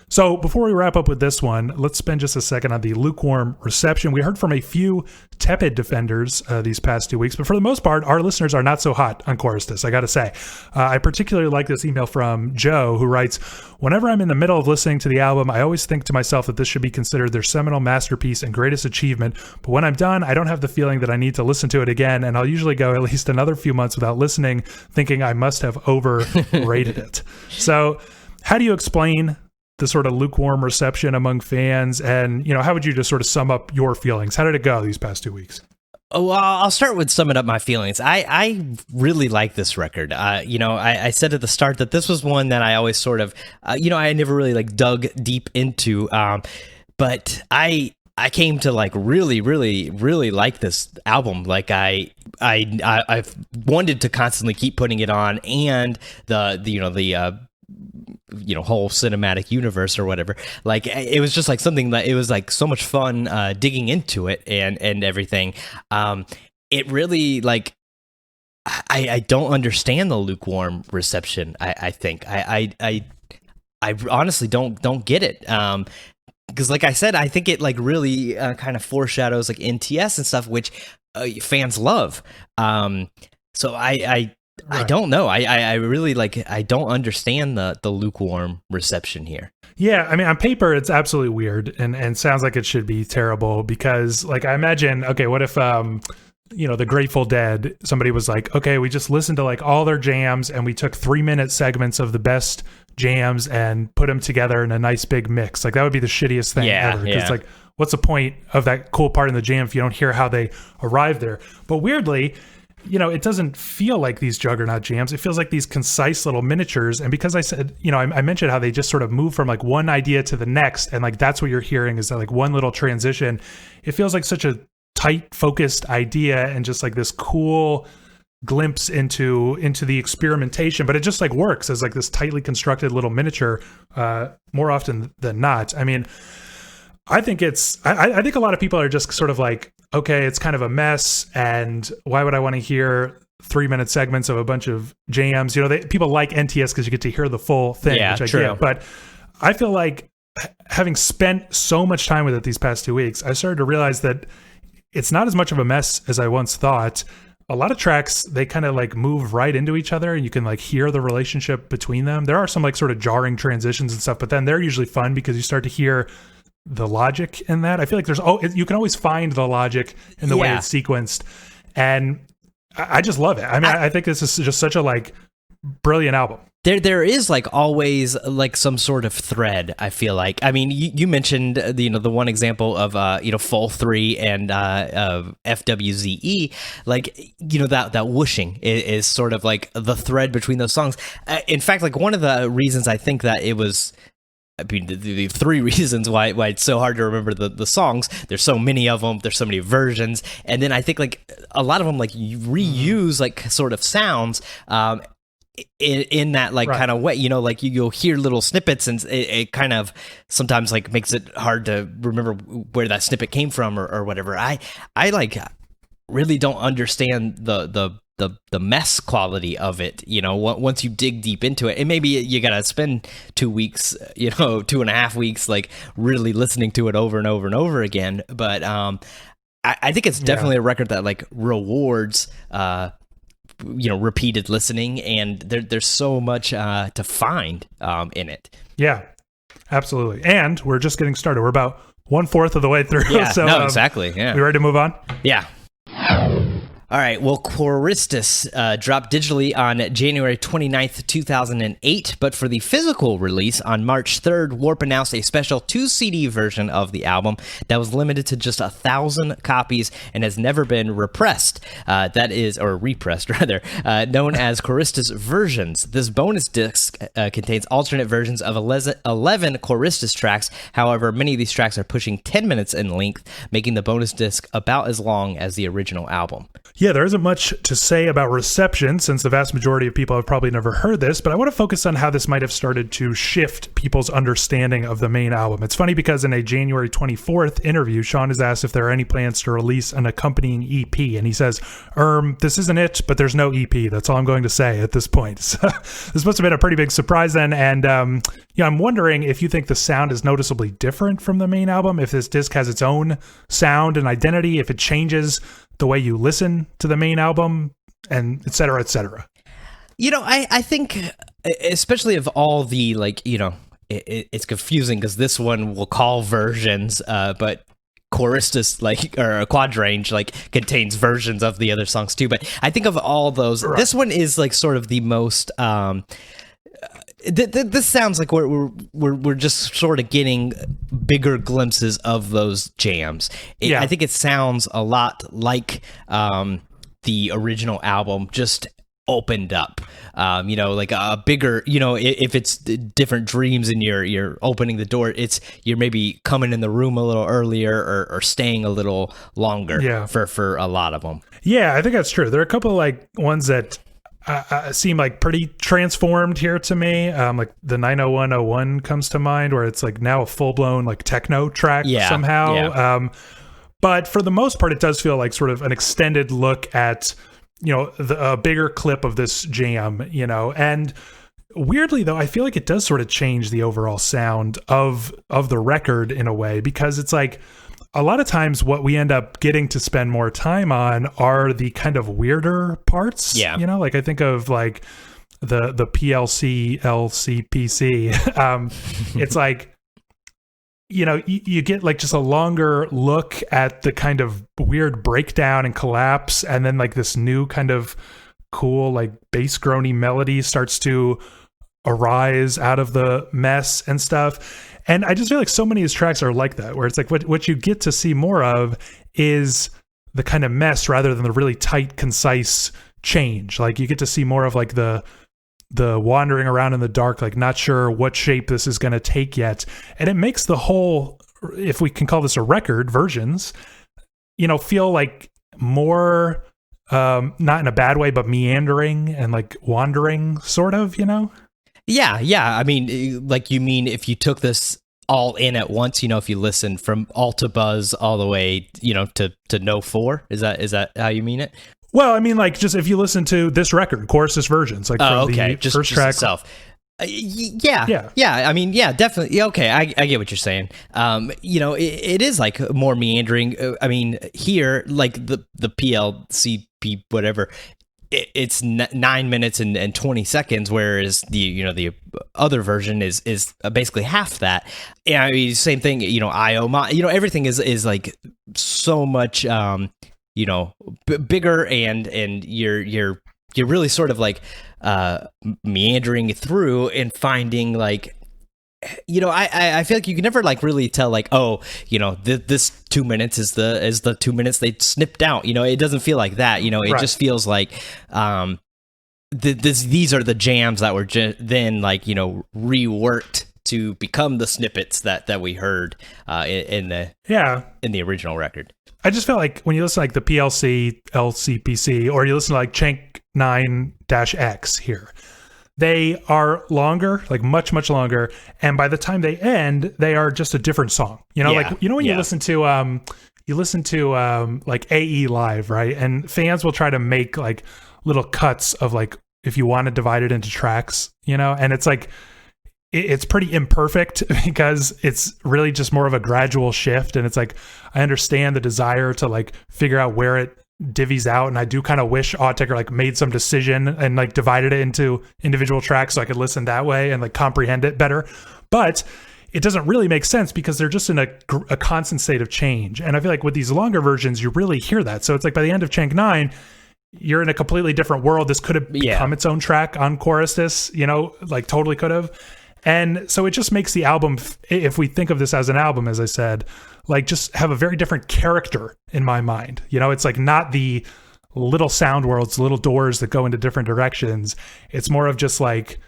So before we wrap up with this one, let's spend just a second on the lukewarm reception. We heard from a few tepid defenders these past 2 weeks, but for the most part, our listeners are not so hot on Quaristice, I got to say. I particularly like this email from Joe, who writes, whenever I'm in the middle of listening to the album, I always think to myself that this should be considered their seminal masterpiece and greatest achievement. But when I'm done, I don't have the feeling that I need to listen to it again, and I'll usually go at least another few months without listening, thinking I must have overrated it. So how do you explain the sort of lukewarm reception among fans, and how would you just sort of sum up your feelings? How did it go these past 2 weeks? Oh, well, I'll start with summing up my feelings. I really like this record. I said at the start that this was one that I always sort of, I never really like dug deep into, but I I came to like really, really, really like this album. Like I've wanted to constantly keep putting it on, and the whole cinematic universe or whatever. Like it was just like something that it was like so much fun digging into it and everything. It really like I don't understand the lukewarm reception. I think I honestly don't get it. Because like I said, I think it like really kind of foreshadows like NTS and stuff, which fans love. So I don't know. I really like, I don't understand the lukewarm reception here. Yeah, I mean, on paper, it's absolutely weird and sounds like it should be terrible because, like, I imagine, okay, what if, the Grateful Dead, somebody was like, okay, we just listened to, like, all their jams and we took 3-minute segments of the best jams and put them together in a nice big mix. Like, that would be the shittiest thing ever. Because, like, what's the point of that cool part in the jam if you don't hear how they arrived there? But weirdly, it doesn't feel like these juggernaut jams. It feels like these concise little miniatures. And because I said, I mentioned how they just sort of move from like one idea to the next. And like, that's what you're hearing is that like one little transition. It feels like such a tight, focused idea and just like this cool glimpse into the experimentation. But it just like works as like this tightly constructed little miniature more often than not. I mean, I think I think a lot of people are just sort of like, okay, it's kind of a mess, and why would I want to hear 3-minute segments of a bunch of jams? People like NTS because you get to hear the full thing, which I get. But I feel like having spent so much time with it these past 2 weeks, I started to realize that it's not as much of a mess as I once thought. A lot of tracks, they kind of like move right into each other and you can like hear the relationship between them. There are some like sort of jarring transitions and stuff, but then they're usually fun because you start to hear the logic in that. I feel like you can always find the logic in the way it's sequenced, and I just love it. I mean, I think this is just such a like brilliant album. There is like always like some sort of thread. I feel like. I mean, you mentioned the one example of Full 3 and FWZE. Like that whooshing is sort of like the thread between those songs. In fact, like one of the reasons I think that it was. I mean, the 3 reasons why it's so hard to remember the songs. There's so many of them. There's so many versions, and then I think like a lot of them like you reuse like sort of sounds in that like kind of way. Like you'll hear little snippets, and it kind of sometimes like makes it hard to remember where that snippet came from or whatever. I like really don't understand the mess quality of it, once you dig deep into it. And maybe you gotta spend 2 weeks, 2.5 weeks, like really listening to it over and over and over again. But I think it's definitely a record that like rewards repeated listening, and there's so much to find in it. Yeah, absolutely. And we're just getting started. We're about 1/4 of the way through. Yeah, so, exactly. Yeah. We ready to move on? Yeah. All right, well, Quaristice dropped digitally on January 29th, 2008, but for the physical release on March 3rd, Warp announced a special 2-CD version of the album that was limited to just 1,000 copies and has never been repressed. Repressed, rather, known as Quaristice Versions. This bonus disc contains alternate versions of 11 Quaristice tracks. However, many of these tracks are pushing 10 minutes in length, making the bonus disc about as long as the original album. Yeah, there isn't much to say about reception since the vast majority of people have probably never heard this, but I want to focus on how this might have started to shift people's understanding of the main album. It's funny because in a January 24th interview, Sean is asked if there are any plans to release an accompanying EP, and he says, this isn't it, but there's no EP. That's all I'm going to say at this point. So, this must have been a pretty big surprise then, and I'm wondering if you think the sound is noticeably different from the main album, if this disc has its own sound and identity, if it changes the way you listen to the main album, and et cetera, et cetera. I think, especially of all the, like, it's confusing because this one we'll call versions, but Quaristice, like, or Quadrange, like, contains versions of the other songs too. But I think of all those, this one is, like, sort of the most... This sounds like we're just sort of getting bigger glimpses of those jams. I think it sounds a lot like the original album, just opened up, like a bigger, if it's different dreams and you're opening the door, you're maybe coming in the room a little earlier or staying a little longer for a lot of them. Yeah, I think that's true. There are a couple of like ones that seem like pretty transformed here to me. Like the 90101 comes to mind, where it's like now a full-blown like techno track somehow. Yeah. But for the most part, it does feel like sort of an extended look at, a bigger clip of this jam, and weirdly though, I feel like it does sort of change the overall sound of the record in a way, because it's like a lot of times what we end up getting to spend more time on are the kind of weirder parts. Yeah. Like I think of like the PLC, LCPC. It's like, you get like just a longer look at the kind of weird breakdown and collapse, and then like this new kind of cool like bass groany melody starts to arise out of the mess and stuff. And I just feel like so many of these tracks are like that, where it's like what you get to see more of is the kind of mess rather than the really tight, concise change. Like you get to see more of like the wandering around in the dark, like not sure what shape this is going to take yet. And it makes the whole, if we can call this a record, Versions, feel like more, not in a bad way, but meandering and like wandering sort of, Yeah. I mean, like you mean if you took this all in at once, if you listen from all to buzz all the way, to no 4, is that how you mean it? Well, I mean, like just if you listen to this record, Quaristice Versions, like from the first track itself. Yeah. I mean, yeah, definitely. Okay, I get what you're saying. It is like more meandering. I mean, here, like the PLCP whatever, it's 9 minutes and 20 seconds, whereas the other version is basically half that. Yeah, I mean, same thing. IO, everything is like so much. Bigger, and you're really sort of like meandering through and finding like, I feel like you can never like really tell like, this 2 minutes is the 2 minutes they snipped out. It doesn't feel like that. It right. Just feels like these are the jams that were then like reworked to become the snippets that we heard in the original record. I just felt like when you listen to like the PLC, LCPC, or you listen to like Chank 9-X here, they are longer, like much, much longer. And by the time they end, they are just a different song. When you listen to like AE Live, right? And fans will try to make like little cuts of like, if you want to divide it into tracks, and it's like, it's pretty imperfect because it's really just more of a gradual shift. And it's like, I understand the desire to like figure out where it divvies out. And I do kind of wish Autechre like made some decision and like divided it into individual tracks so I could listen that way and like comprehend it better. But it doesn't really make sense because they're just in a constant state of change. And I feel like with these longer versions, you really hear that. So it's like by the end of Chank 9, you're in a completely different world. This could have become its own track on Quaristice, like totally could have. And so it just makes the album, if we think of this as an album, as I said, like just have a very different character in my mind. It's like not the little sound worlds, little doors that go into different directions. It's more of just like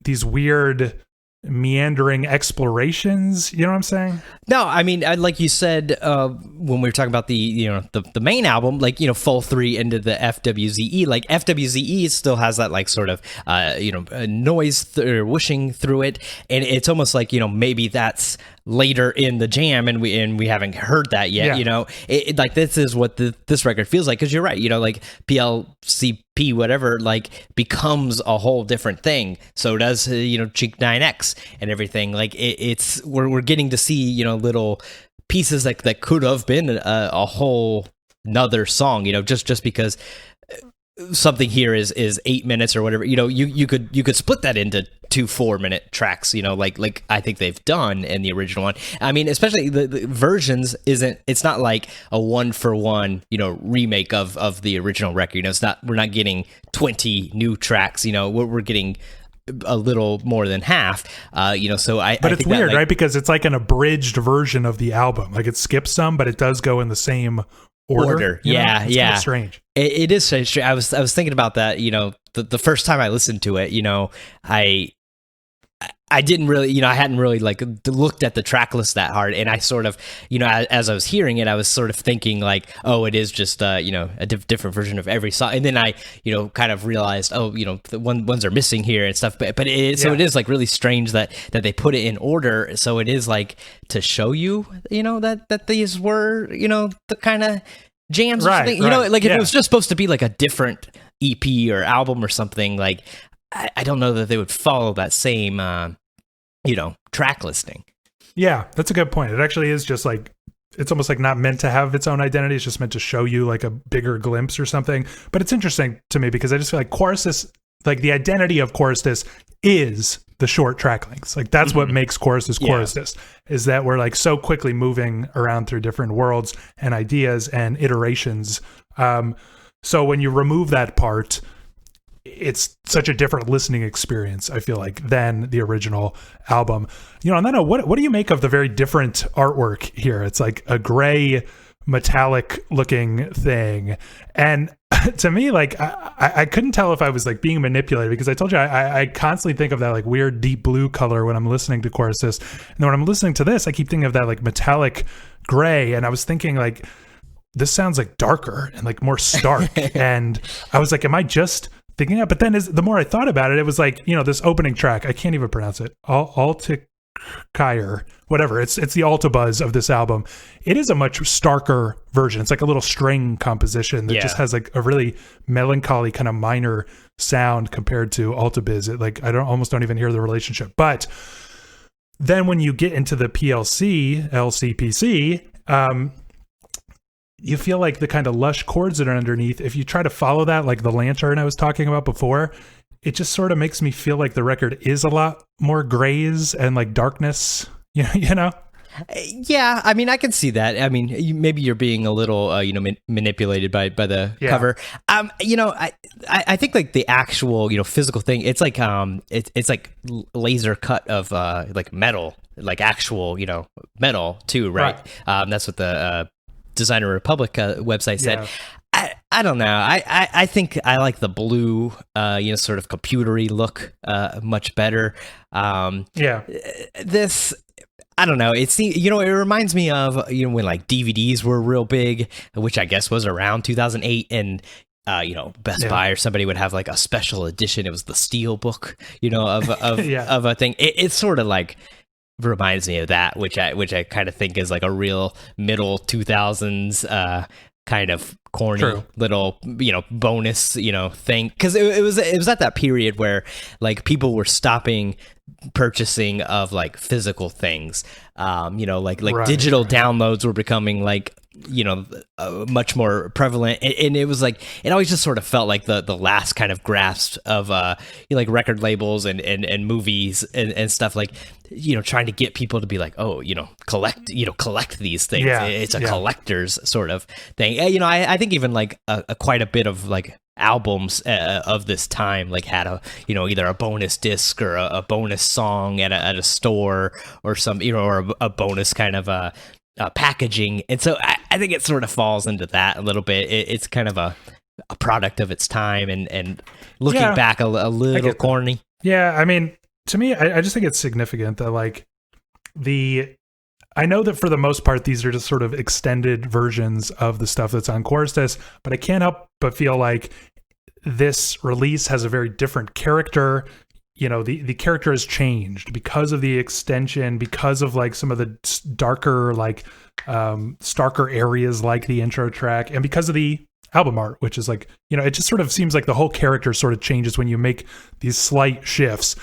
these weird meandering explorations. You know what I'm saying? No, I mean, like you said, when we were talking about the main album, like, full 3 into the FWZE, like FWZE still has that like sort of, noise whooshing through it. And it's almost like, maybe that's later in the jam and we haven't heard that yet. Like this is what this record feels like. Cause you're right. Like PLCP, whatever, like becomes a whole different thing. So does, Cheek 9X and everything. Like we're getting to see, little pieces that could have been a whole nother song, just because something here is 8 minutes or whatever, you could split that into 2 4-minute tracks, like I think they've done in the original one. I mean, especially the Versions it's not like a 1-for-1, remake of the original record. We're not getting 20 new tracks, we're getting a little more than half, so but it's weird, right? Because it's like an abridged version of the album. Like it skips some, but it does go in the same order. Yeah, It's kind of strange. It is strange. I was thinking about that. The first time I listened to it, I didn't really, I hadn't really like looked at the track list that hard, and I sort of, as I was hearing it, I was sort of thinking like, oh, it is just, a different version of every song, and then I, kind of realized, oh, the ones are missing here and stuff, but so it is like really strange that they put it in order, so it is like to show you, that these were, the kind of jams, or something, like if it was just supposed to be like a different EP or album or something, like. I don't know that they would follow that same, track listing. Yeah, that's a good point. It actually is just like, it's almost like not meant to have its own identity. It's just meant to show you like a bigger glimpse or something. But it's interesting to me because I just feel like Quaristice, like the identity of Quaristice is the short track lengths. Like that's what makes Quaristice, is that we're like so quickly moving around through different worlds and ideas and iterations. So when you remove that part, it's such a different listening experience, I feel like, than the original album. On that note, what do you make of the very different artwork here? It's like a gray metallic looking thing. And to me, like, I couldn't tell if I was like being manipulated, because I told you I constantly think of that like weird deep blue color when I'm listening to Quaristice. And then when I'm listening to this, I keep thinking of that like metallic gray. And I was thinking like, this sounds like darker and like more stark. And I was like, am I just thinking that? But then the more I thought about it, it was like, this opening track, I can't even pronounce it. Autechre, whatever. It's the altabuzz of this album. It is a much starker version. It's like a little string composition that just has like a really melancholy kind of minor sound compared to altabiz. It like, I almost don't even hear the relationship. But then when you get into the LCPC, you feel like the kind of lush chords that are underneath, if you try to follow that, like the lantern I was talking about before, it just sort of makes me feel like the record is a lot more grays and like darkness, Yeah, I mean, I can see that. I mean, maybe you're being a little, manipulated by the cover. I think like the actual, physical thing, it's like, it's like laser cut of, like metal, like actual, metal too, right? That's what the, Designer Republic website said. I don't know. I think I like the blue, sort of computery look much better. This, I don't know. It's it reminds me of when like DVDs were real big, which I guess was around 2008, and Best Buy or somebody would have like a special edition. It was the steel book, of of a thing. It's sort of like reminds me of that, which I kind of think is like a real middle 2000s kind of corny little bonus thing, because it was at that period where like people were stopping purchasing of like physical things, like digital downloads were becoming like much more prevalent, and it was like it always just sort of felt like the last kind of grasp of like record labels and movies and stuff, like trying to get people to be like, oh, collect these things. It's a collector's sort of thing. I think even like quite a bit of like albums of this time like had a either a bonus disc or a bonus song at a store or some or a bonus kind of packaging, and so I think it sort of falls into that a little bit. It's kind of a product of its time, and looking back a little corny. Yeah, I mean, to me, I just think it's significant that like I know that for the most part these are just sort of extended versions of the stuff that's on Quaristice, but I can't help but feel like this release has a very different character. The character has changed because of the extension, because of like some of the darker, like starker areas like the intro track, and because of the album art, which is like, it just sort of seems like the whole character sort of changes when you make these slight shifts.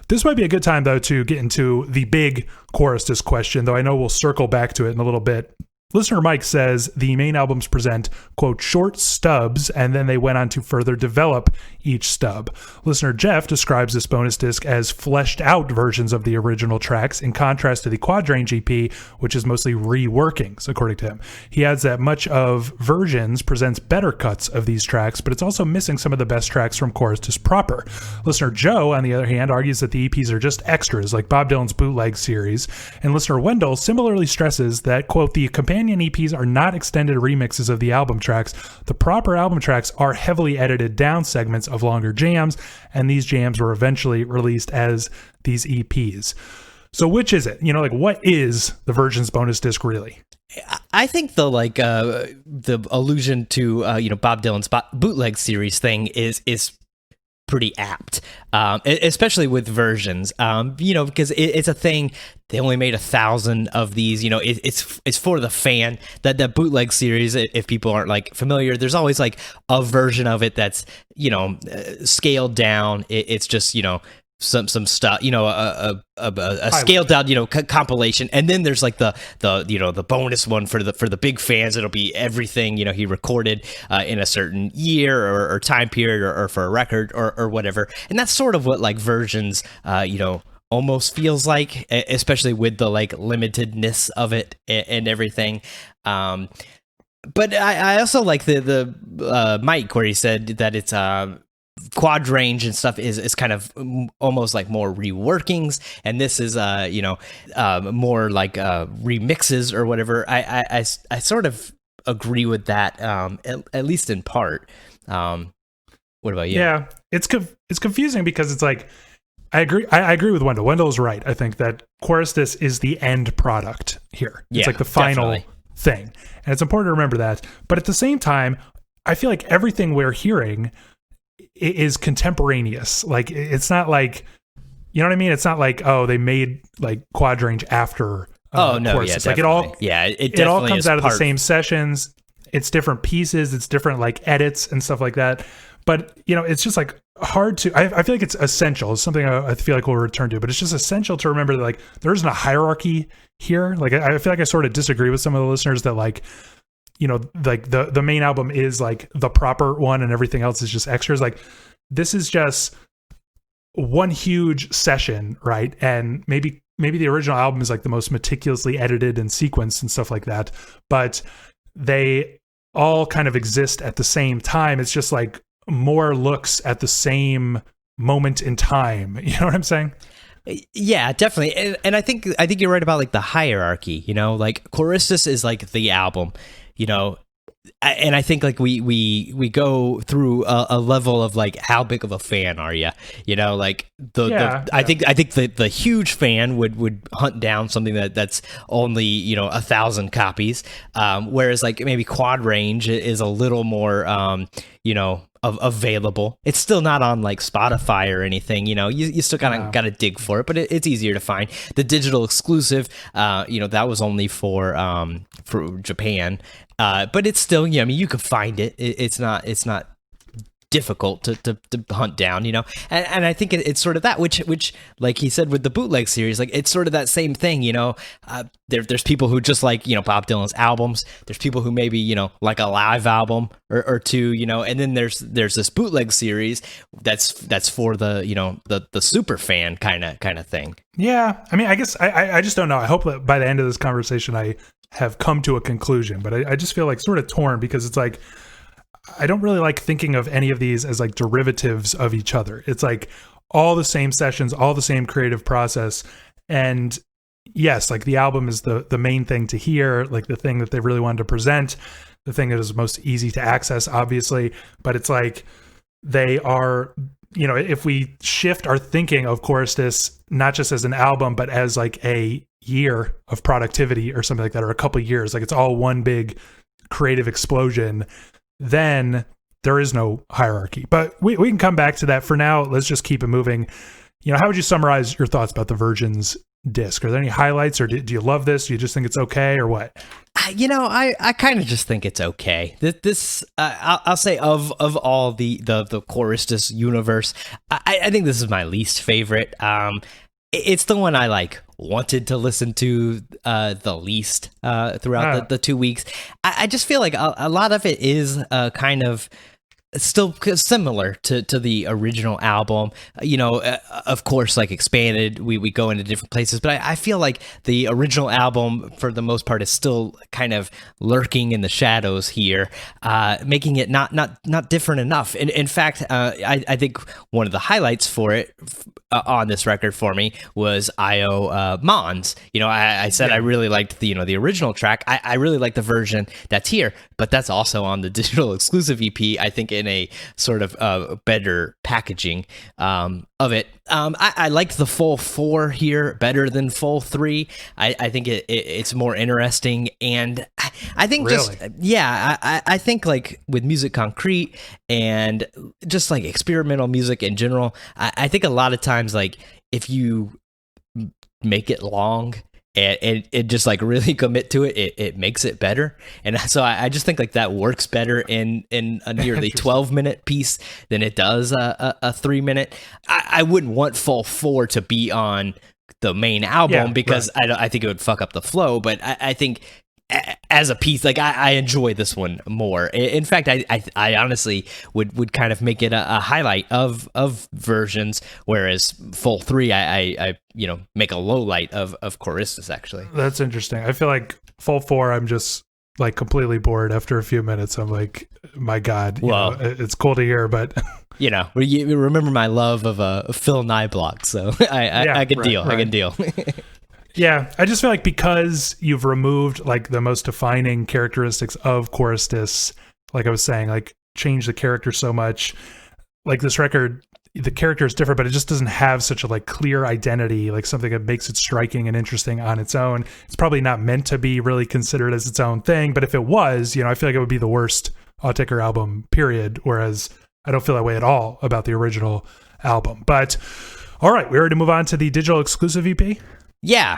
This might be a good time, though, to get into the big Quaristice question, though I know we'll circle back to it in a little bit. Listener Mike says the main albums present, quote, short stubs, and then they went on to further develop each stub. Listener Jeff describes this bonus disc as fleshed out versions of the original tracks, in contrast to the Quadrange EP, which is mostly reworkings, according to him. He adds that much of Versions presents better cuts of these tracks, but it's also missing some of the best tracks from Quaristice proper. Listener Joe, on the other hand, argues that the EPs are just extras, like Bob Dylan's bootleg series, and listener Wendell similarly stresses that, quote, the companion companion EPs are not extended remixes of the album tracks. The proper album tracks are heavily edited down segments of longer jams, and these jams were eventually released as these EPs. So which is it? Like, what is the Versions bonus disc really? I think the allusion to Bob Dylan's bootleg series thing is pretty apt, especially with Versions, because it's a thing. They only made 1,000 of these. It's for the fan. That bootleg series, if people aren't like familiar, there's always like a version of it that's scaled down. It's just some stuff, a scaled down, compilation, and then there's like the bonus one for the big fans. It'll be everything he recorded in a certain year or time period or for a record or whatever. And that's sort of what like Versions almost feels like, especially with the like limitedness of it and everything. But I also like the Mike, where he said that it's Quadrange and stuff is kind of almost like more reworkings, and this is more like remixes or whatever. I sort of agree with that, at least in part. What about you? Yeah, it's confusing because it's like I agree with Wendell. Wendell's right. I think that Quaristice is the end product here. It's like the final thing, and it's important to remember that. But at the same time, I feel like everything we're hearing is contemporaneous. Like, it's not like, you know what I mean? It's not like, oh, they made like Quadrange after Quaristice. Like it all comes out of the same sessions. It's different pieces, it's different like edits and stuff like that. But it's just like hard to, I feel like it's essential. It's something I feel like we'll return to, but it's just essential to remember that like there isn't a hierarchy here. Like I feel like I sort of disagree with some of the listeners that like, like the main album is like the proper one and everything else is just extras. Like, this is just one huge session, right? And maybe the original album is like the most meticulously edited and sequenced and stuff like that, but they all kind of exist at the same time. It's just like more looks at the same moment in time. You know what I'm saying? Yeah, definitely. And I think you're right about like the hierarchy, like Quaristice is like the album, and I think like we go through a level of like how big of a fan are you? Like I think the huge fan would hunt down something that's only 1,000 copies, whereas like maybe Quadrange is a little more available. It's still not on like Spotify or anything. You still kind of got to dig for it, but it's easier to find. The digital exclusive, that was only for Japan. But it's still, you could find it. It's not difficult to hunt down, and I think it's sort of that, which like he said with the bootleg series, like it's sort of that same thing, there's people who just like, Bob Dylan's albums. There's people who maybe, like a live album or two, and then there's this bootleg series that's for the super fan kind of thing. Yeah. I mean, I guess I just don't know. I hope that by the end of this conversation, I have come to a conclusion, but I just feel like sort of torn because it's like, I don't really like thinking of any of these as like derivatives of each other. It's like all the same sessions, all the same creative process. And yes, like the album is the main thing to hear, like the thing that they really wanted to present, the thing that is most easy to access, obviously. But it's like they are, if we shift our thinking of Quaristice, not just as an album, but as like a year of productivity or something like that, or a couple of years, like it's all one big creative explosion, then there is no hierarchy. But we can come back to that. For now, let's just keep it moving. How would you summarize your thoughts about the Versions disc? Are there any highlights, or do you love this? Do you just think it's okay, or what? I kind of just think it's okay. This I'll say of all the Quaristice universe, I think this is my least favorite. It's the one I like wanted to listen to the least throughout the 2 weeks. I just feel like a lot of it is kind of still similar to the original album, of course, like expanded, we go into different places, but I feel like the original album for the most part is still kind of lurking in the shadows here, making it not different enough. In fact, I think one of the highlights for it on this record for me was Io Mons. I said I really liked the original track. I really like the version that's here, but that's also on the digital exclusive EP, I think, in a sort of better packaging of it. I liked the full 4 here better than full 3. I think it's more interesting, and I think really? I think like with Music Concrete and just like experimental music in general, I think a lot of times, like, if you make it long and it just like really commit to it makes it better. And so I just think like that works better in a nearly 12-minute piece than it does a 3-minute. I wouldn't want full 4 to be on the main album because I think it would fuck up the flow, but I think as a piece, like, I enjoy this one more. In fact, I honestly would kind of make it a highlight of versions, whereas full 3 I make a low light of Quaristice, actually. That's interesting. I feel like full 4 I'm just like completely bored after a few minutes. I'm like, my God, it's cool to hear, but you remember my love of Phil Nyblock, so I can deal. I can deal. Yeah, I just feel like because you've removed like the most defining characteristics of Quaristice, like I was saying, like change the character so much, like this record, the character is different, but it just doesn't have such a like clear identity, like something that makes it striking and interesting on its own. It's probably not meant to be really considered as its own thing, but if it was, I feel like it would be the worst Autechre album, period. Whereas I don't feel that way at all about the original album. But all right, we're ready to move on to the digital exclusive EP. Yeah.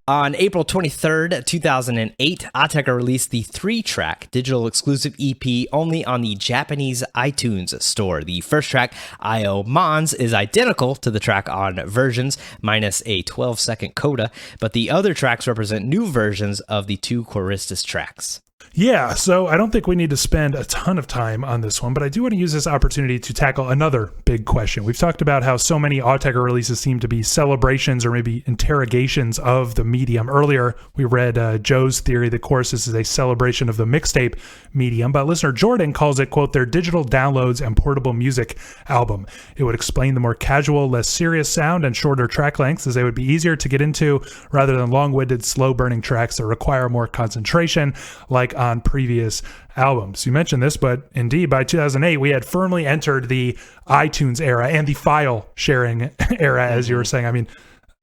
On April 23rd, 2008, Autechre released the 3-track digital exclusive EP only on the Japanese iTunes store. The first track, Io Mons, is identical to the track on Versions, minus a 12-second coda, but the other tracks represent new versions of the 2 Quaristice tracks. Yeah, so I don't think we need to spend a ton of time on this one, but I do want to use this opportunity to tackle another big question. We've talked about how so many Autechre releases seem to be celebrations or maybe interrogations of the medium. Earlier, we read Joe's theory that Quaristice is a celebration of the mixtape medium, but listener Jordan calls it, quote, their digital downloads and portable music album. It would explain the more casual, less serious sound and shorter track lengths, as they would be easier to get into rather than long-winded, slow-burning tracks that require more concentration, like on previous albums. You mentioned this, but indeed by 2008 we had firmly entered the iTunes era and the file sharing era, as you were saying. I mean,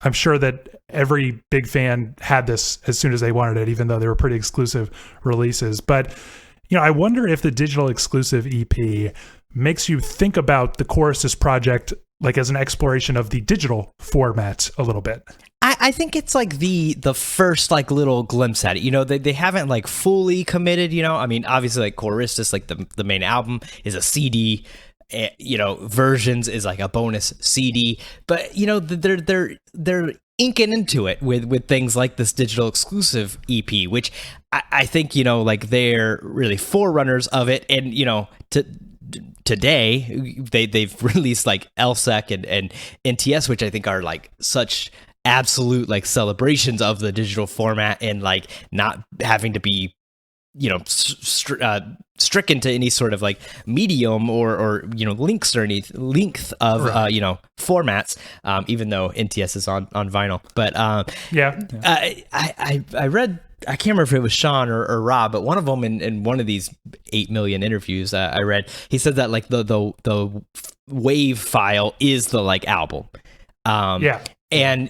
I'm sure that every big fan had this as soon as they wanted it, even though they were pretty exclusive releases. But I wonder if the digital exclusive EP makes you think about the Quaristice project like as an exploration of the digital format a little bit. I think it's like the first like little glimpse at it. They haven't like fully committed. I mean, obviously like Quaristice, like the main album is a CD. Versions is like a bonus CD, but they're inking into it with things like this digital exclusive EP, which I think like they're really forerunners of it, and today they've released like LSEC and NTS, which I think are like such absolute like celebrations of the digital format and like not having to be stricken to any sort of like medium or links or any length of formats, even though NTS is on vinyl. But I read, I can't remember if it was Sean or Rob, but one of them in one of these 8 million interviews I read, he said that like the wave file is the like album. And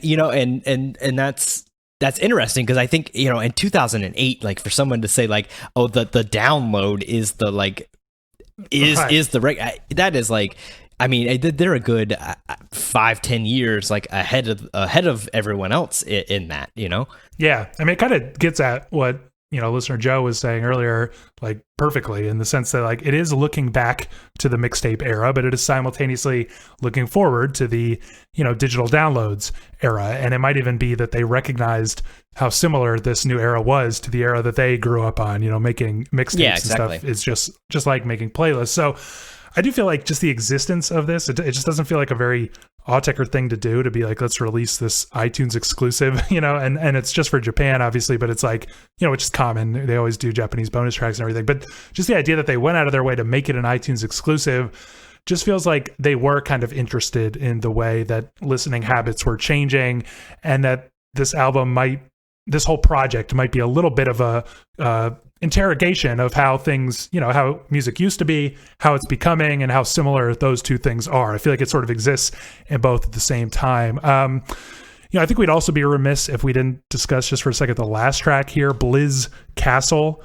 that's interesting, because I think in 2008, like for someone to say like, oh, the download is the like is the right, that is like, I mean, they're a good 5-10 years like ahead of everyone else in that. Yeah, I mean, it kind of gets at what listener Joe was saying earlier, like perfectly, in the sense that like it is looking back to the mixtape era, but it is simultaneously looking forward to the, digital downloads era. And it might even be that they recognized how similar this new era was to the era that they grew up on, making mixtapes and stuff. It's just like making playlists. So I do feel like just the existence of this, it just doesn't feel like a very Autechre thing to do, to be like, let's release this iTunes exclusive, and it's just for Japan, obviously, but it's like, which is common. They always do Japanese bonus tracks and everything. But just the idea that they went out of their way to make it an iTunes exclusive just feels like they were kind of interested in the way that listening habits were changing, and that this whole project might be a little bit of a interrogation of how things, how music used to be, how it's becoming, and how similar those two things are. I feel like it sort of exists in both at the same time. I think we'd also be remiss if we didn't discuss just for a second the last track here, Blizz Castle.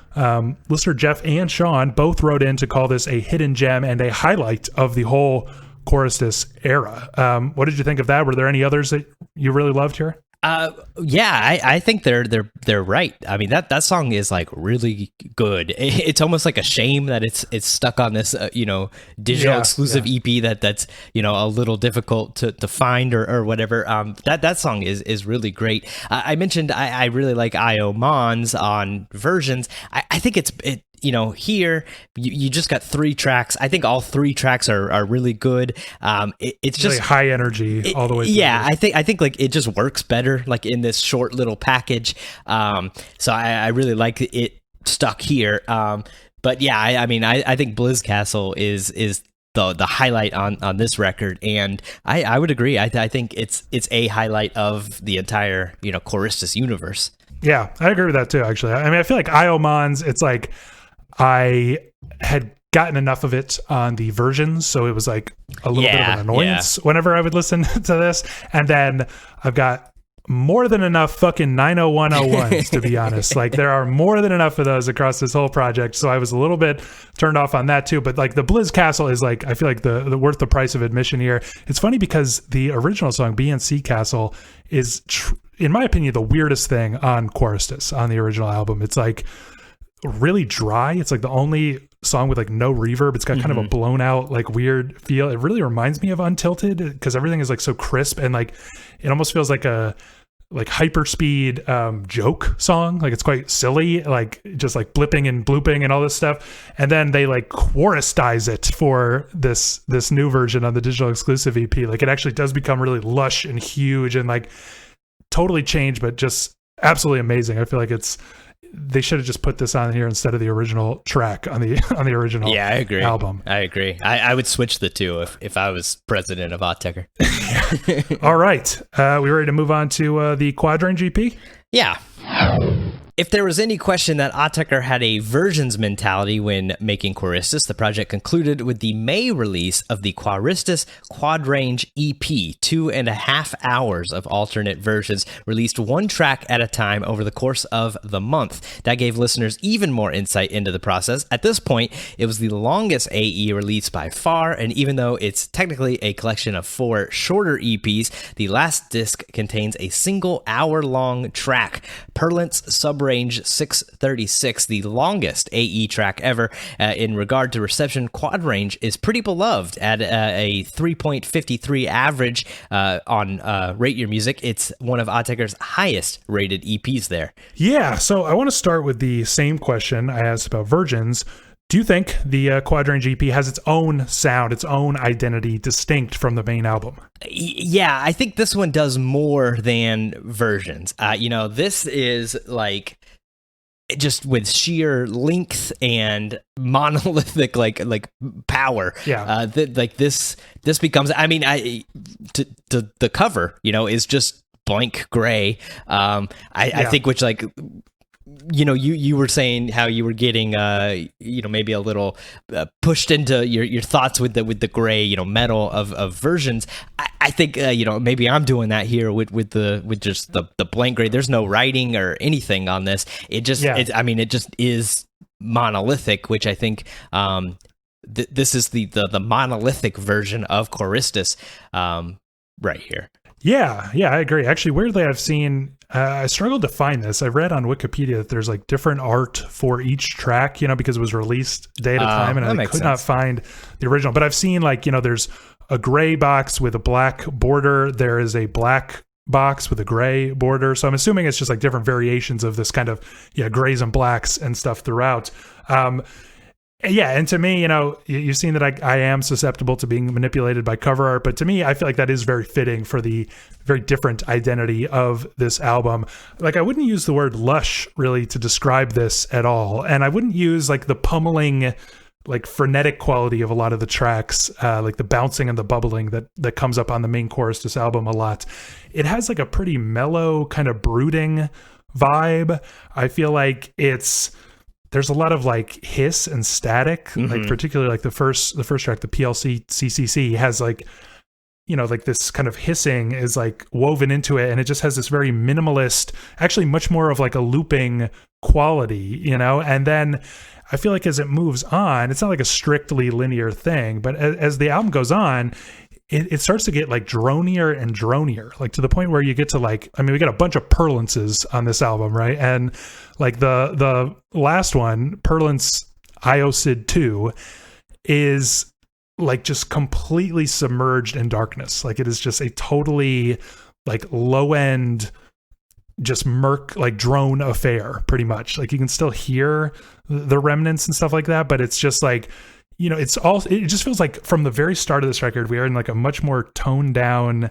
Listener Jeff and Sean both wrote in to call this a hidden gem and a highlight of the whole Quaristice era. What did you think of that? Were there any others that you really loved here? I think they're right. I mean, that song is like really good. It's almost like a shame that it's stuck on this digital exclusive EP that's a little difficult to find or whatever. That song is really great. I mentioned I really like IO Mons on Versions. I think here you just got 3 tracks. I think all 3 tracks are really good. It's just really high energy all the way through. Yeah, I think like it just works better like in this short little package. So I really like it stuck here. But yeah, I think Blizz Castle is the highlight on this record, and I would agree. I think it's a highlight of the entire Quaristice universe. Yeah, I agree with that too. Actually, I feel like IO Mons, it's like I had gotten enough of it on the versions, so it was like a little bit of an annoyance whenever I would listen to this. And then I've got more than enough fucking 90101s, to be honest. Like there are more than enough of those across this whole project, so I was a little bit turned off on that too. But like the Blizz Castle is like, I feel like the worth the price of admission here. It's funny because the original song BNC Castle is in my opinion the weirdest thing on Quaristice, on the original album. It's like really dry. It's like the only song with like no reverb. It's got kind of a blown out like weird feel. It really reminds me of Untitled because everything is like so crisp, and like it almost feels like a hyperspeed joke song. Like it's quite silly, like just like blipping and blooping and all this stuff. And then they like Quaristize it for this new version on the digital exclusive EP. Like it actually does become really lush and huge and like totally changed, but just absolutely amazing. I feel like they should have just put this on here instead of the original track on the original I agree. album. I agree. I would switch the two if I was president of Autechre. All right. We ready to move on to the Quadrange EP? Yeah. If there was any question that Autechre had a versions mentality when making Quaristice, the project concluded with the May release of the Quaristice Quadrange EP, 2.5 hours of alternate versions, released 1 track at a time over the course of the month. That gave listeners even more insight into the process. At this point, it was the longest AE release by far, and even though it's technically a collection of 4 shorter EPs, the last disc contains a single hour-long track, Perlant's Subrange 636, the longest AE track ever. In regard to reception, Quadrange is pretty beloved at a 3.53 average on Rate Your Music. It's one of Autechre's highest rated EPs there. Yeah, so I want to start with the same question I asked about Versions. Do you think the Quadrange EP has its own sound, its own identity, distinct from the main album? Yeah, I think this one does more than Versions. This is like just with sheer length and monolithic like power. Yeah. This becomes. The cover, is just blank gray. I think which like. You were saying how you were getting maybe a little pushed into your thoughts with the gray metal of Versions. I think maybe I'm doing that here with just the blank gray. There's no writing or anything on this. It just it just is monolithic, which I think this is the monolithic version of Quaristice right here. Yeah, I agree. Actually, weirdly, I've seen I struggled to find this. I read on Wikipedia that there's like different art for each track, because it was released day at a time, and I could not find the original. But I've seen like, there's a gray box with a black border. There is a black box with a gray border. So I'm assuming it's just like different variations of this kind of, grays and blacks and stuff throughout. And to me, you've seen that I am susceptible to being manipulated by cover art, but to me, I feel like that is very fitting for the very different identity of this album. Like, I wouldn't use the word lush really to describe this at all. And I wouldn't use like the pummeling, like frenetic quality of a lot of the tracks, like the bouncing and the bubbling that comes up on the main Quaristice album a lot. It has like a pretty mellow kind of brooding vibe. I feel like there's a lot of like hiss and static, like particularly like the first track, the PLC CCC has like, like this kind of hissing is like woven into it. And it just has this very minimalist, actually much more of like a looping quality, and then I feel like as it moves on, it's not like a strictly linear thing, but as the album goes on, it starts to get like dronier and dronier, like to the point where you get to like, we got a bunch of purlances on this album, right? And like the last one, Purlance Iocid 2, is like just completely submerged in darkness. Like it is just a totally like low end, just murk, like drone affair, pretty much. Like you can still hear the remnants and stuff like that, but it's just like, it just feels like from the very start of this record, we are in like a much more toned down,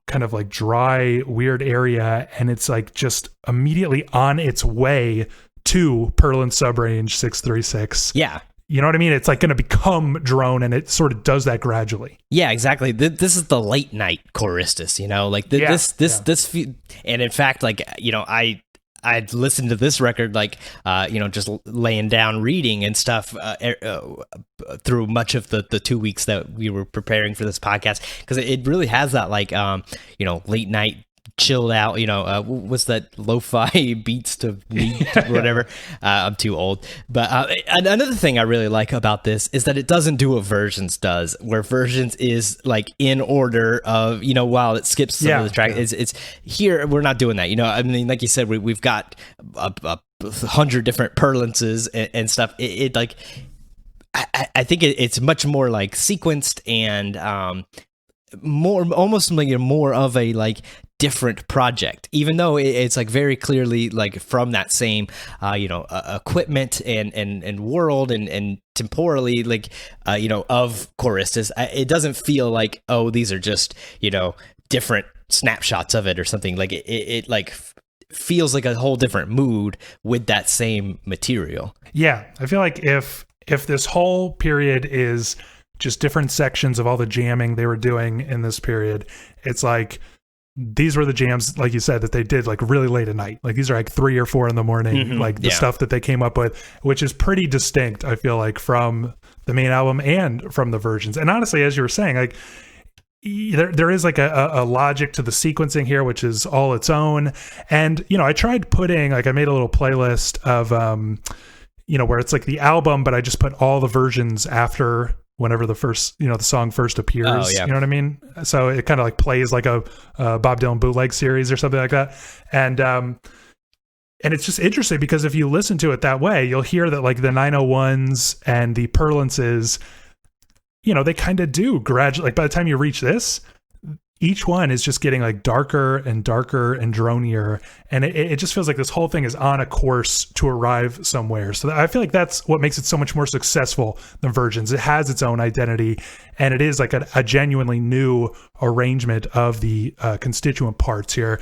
kind of like dry, weird area. And it's like just immediately on its way to Purlance Subrange 636. Yeah. You know what I mean? It's like going to become drone, and it sort of does that gradually. Yeah, exactly. This is the late night Quaristice, like this, and in fact, like, I'd listened to this record, like, just laying down reading and stuff through much of the 2 weeks that we were preparing for this podcast, because it really has that, like, late night chilled out, what's that, lo-fi beats to me, whatever. I'm too old. But another thing I really like about this is that it doesn't do what Versions does, where Versions is like in order of, while it skips some of the track. It's here, we're not doing that. Like you said, we've got 100 different purlances and stuff. It like, I think it's much more like sequenced and almost like more of a like different project, even though it's like very clearly like from that same equipment and world and temporally, like of Quaristice. It doesn't feel like, oh, these are just different snapshots of it or something. Like it like feels like a whole different mood with that same material. Yeah, I feel like if this whole period is just different sections of all the jamming they were doing in this period, it's like these were the jams, like you said, that they did like really late at night. Like these are like 3 or 4 in the morning, like the stuff that they came up with, which is pretty distinct, I feel like, from the main album and from the Versions. And honestly, as you were saying, like there is like a logic to the sequencing here, which is all its own. And, I tried putting, like I made a little playlist of, where it's like the album, but I just put all the versions after whenever the first, the song first appears. Oh, yeah. You know what I mean? So it kind of like plays like a Bob Dylan bootleg series or something like that. And it's just interesting because if you listen to it that way, you'll hear that like the 901s and the Purlances, they kind of do gradually, like by the time you reach this, each one is just getting like darker and darker and dronier. And it just feels like this whole thing is on a course to arrive somewhere. So I feel like that's what makes it so much more successful than Versions. It has its own identity, and it is like a genuinely new arrangement of the constituent parts here.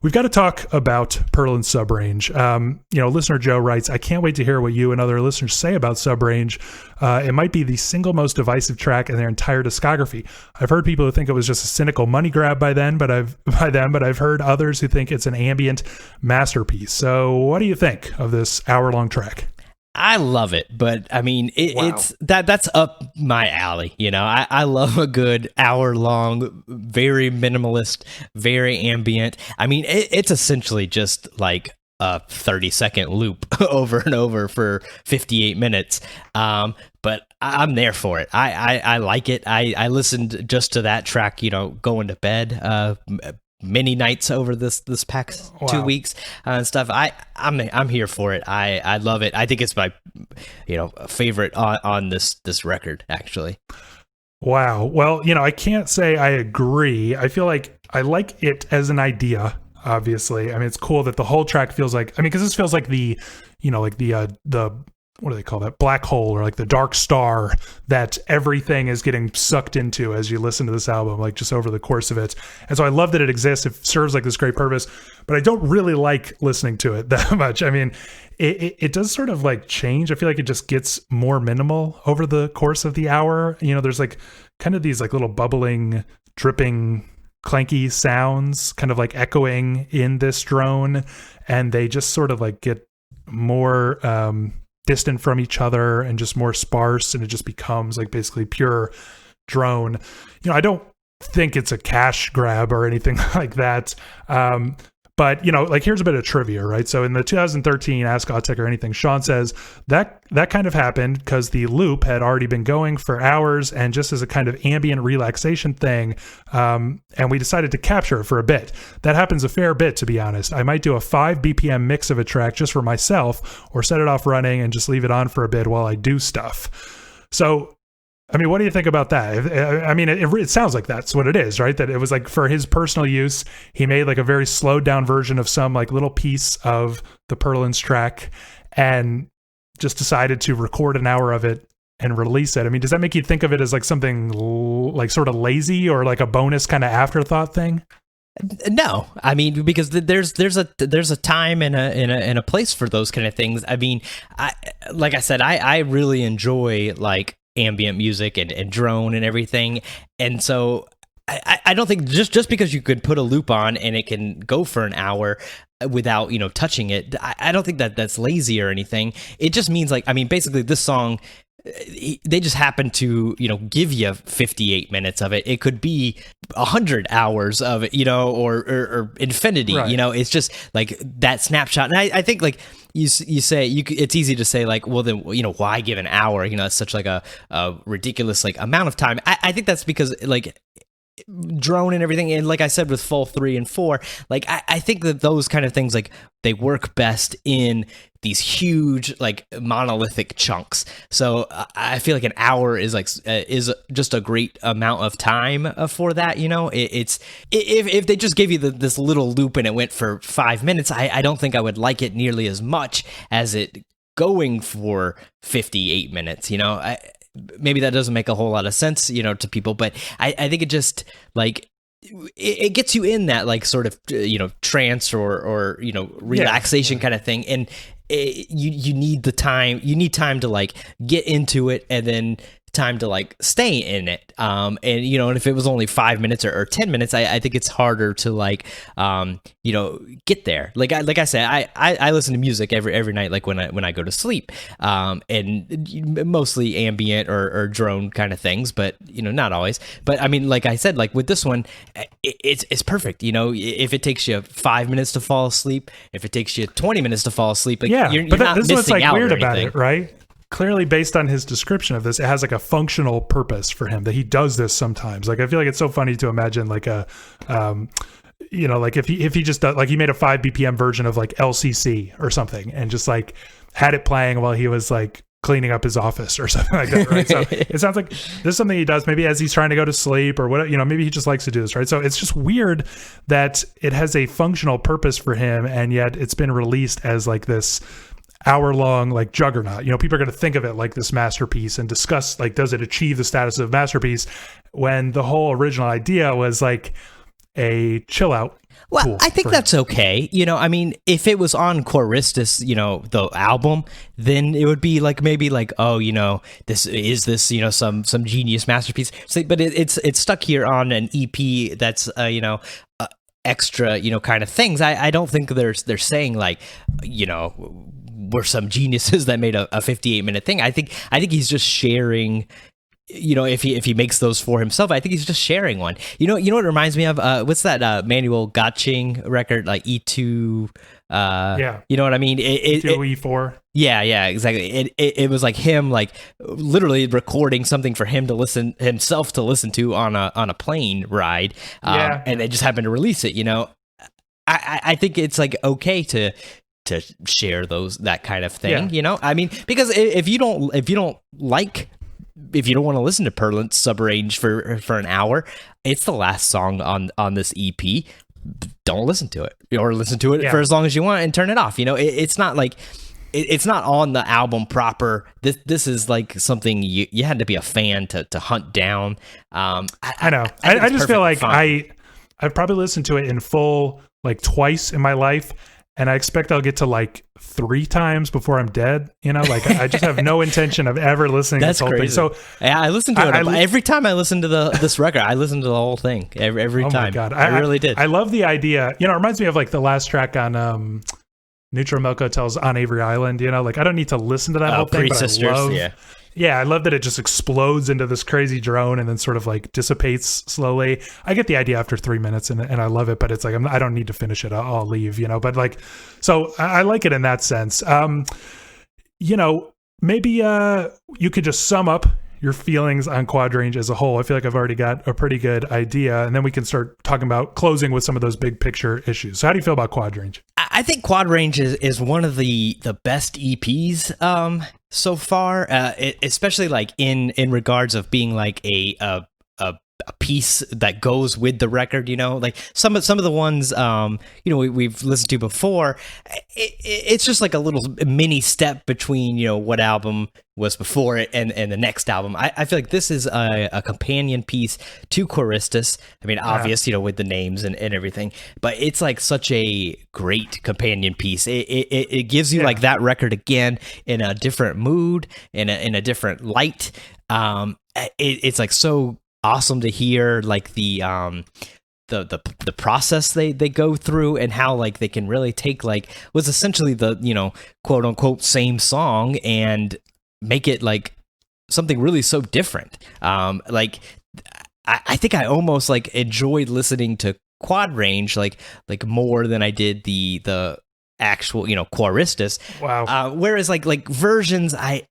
We've got to talk about Purlance Subrange. Listener Joe writes, I can't wait to hear what you and other listeners say about Subrange. It might be the single most divisive track in their entire discography. I've heard people who think it was just a cynical money grab by them, but I've heard others who think it's an ambient masterpiece. So what do you think of this hour-long track? I love it, but I mean, it's that's up my alley. I love a good hour-long, very minimalist, very ambient. I mean, it's essentially just like a 30-second loop over and over for 58 minutes. But I'm there for it. I like it. I listened just to that track, going to bed many nights over this past 2 weeks and stuff. I'm here for it. I love it. I think it's my favorite on this record, actually. Wow. Well, I can't say I agree. I feel like I like it as an idea, obviously. I mean, it's cool that the whole track feels like, because this feels like the what do they call that? Black hole, or like the dark star that everything is getting sucked into as you listen to this album, like just over the course of it. And so I love that it exists. It serves like this great purpose, but I don't really like listening to it that much. I mean, it does sort of like change. I feel like it just gets more minimal over the course of the hour. There's like kind of these like little bubbling, dripping, clanky sounds kind of like echoing in this drone, and they just sort of like get more distant from each other and just more sparse, and it just becomes like basically pure drone. I don't think it's a cash grab or anything like that. But like, here's a bit of trivia, right? So in the 2013 Ask Autechre Anything, Sean says that kind of happened because the loop had already been going for hours, and just as a kind of ambient relaxation thing, and we decided to capture it for a bit. That happens a fair bit, to be honest. I might do a 5 BPM mix of a track just for myself, or set it off running and just leave it on for a bit while I do stuff. So, I mean, what do you think about that? I mean, it sounds like that's what it is, right? That it was like for his personal use, he made like a very slowed down version of some like little piece of the Perlins track, and just decided to record an hour of it and release it. I mean, does that make you think of it as like something like sort of lazy, or like a bonus kind of afterthought thing? No, I mean, because there's a time and a place for those kind of things. I mean, like I said, I really enjoy like ambient music and drone and everything, and so I don't think just because you could put a loop on and it can go for an hour without touching it, I don't think that's lazy or anything. It just means like, I mean, basically this song, they just happen to give you 58 minutes of it. It could be 100 hours of it, or infinity. Right. It's just like that snapshot. And I think like you say it's easy to say like, well then why give an hour? It's such like a ridiculous like amount of time. I think that's because like drone and everything, and like I said with full 3 and 4, like I think that those kind of things, like they work best in these huge like monolithic chunks. So I feel like an hour is like is just a great amount of time for that. It's if they just gave you this little loop and it went for 5 minutes, I don't think I would like it nearly as much as it going for 58 minutes. Maybe that doesn't make a whole lot of sense, to people, but I think it just like it gets you in that like sort of trance or relaxation kind of thing, and you need the time. You need time to like get into it, and then time to like stay in it. And if it was only 5 minutes or 10 minutes, I think it's harder to like get there. Like I said, I listen to music every night, like when I go to sleep, and mostly ambient or drone kind of things, but not always. But I mean, like I said, like with this one, it's perfect. If it takes you 5 minutes to fall asleep, if it takes you 20 minutes to fall asleep, like you're not this is what's missing like out weird or about anything. it, right? Clearly, based on his description of this, it has like a functional purpose for him, that he does this sometimes. Like, I feel like it's so funny to imagine like a, like if he just does, like he made a 5 BPM version of like LCC or something, and just like had it playing while he was like cleaning up his office or something like that, right? So it sounds like this is something he does maybe as he's trying to go to sleep, or what, maybe he just likes to do this, right? So it's just weird that it has a functional purpose for him, and yet it's been released as like this hour-long like juggernaut. People are going to think of it like this masterpiece and discuss like, does it achieve the status of masterpiece, when the whole original idea was like a chill out. Well, I think that's okay. I mean, if it was on Quaristice, the album, then it would be like maybe like, oh, this some genius masterpiece. So, but it's stuck here on an EP that's extra kind of things. I don't think they're saying like we're some geniuses that made a 58-minute thing. I think he's just sharing if he makes those for himself, I think he's just sharing one. You know what it reminds me of? What's that Manuel Gotching record, like E2? You know what I mean? E2, E4. Yeah, exactly. It was like him, like literally recording something for him to listen to on a plane ride. And they just happened to release it. I think it's like okay to share that kind of thing. I mean, because if you don't want to listen to Perlint's Subrange for an hour, it's the last song on this EP. Don't listen to it, or listen to it for as long as you want and turn it off. It's not like it's not on the album proper. This is like something you had to be a fan to hunt down. I know. I just feel like I've probably listened to it in full like twice in my life. And I expect I'll get to like 3 times before I'm dead. Like I just have no intention of ever listening to this whole thing. So yeah, I listened to it every time I listen to this record. I listen to the whole thing every time. Oh my God. I really did. I love the idea. It reminds me of like the last track on Neutral Milk Hotel's On Avery Island. Like I don't need to listen to that whole thing. But I love that it just explodes into this crazy drone and then sort of like dissipates slowly. I get the idea after 3 minutes and I love it, but it's like I don't need to finish it. I'll leave, But like, so I like it in that sense. Maybe you could just sum up your feelings on Quadrange as a whole. I feel like I've already got a pretty good idea, and then we can start talking about closing with some of those big picture issues. So how do you feel about Quadrange? I think Quadrange is one of the best EPs so far, especially like in regards of being like a piece that goes with the record. Like some of the ones we've listened to before. It's just like a little mini step between what album was before it and the next album. I feel like this is a companion piece to Quaristice. I mean, obvious, with the names and everything, but it's like such a great companion piece. It gives you like that record again in a different mood, in a different light. It's like so awesome to hear like the process they go through, and how like they can really take like what's essentially the quote unquote same song and make it like something really so different. Like I think I almost like enjoyed listening to Quadrange like more than I did the actual Quaristice. Wow. Whereas like Versions, I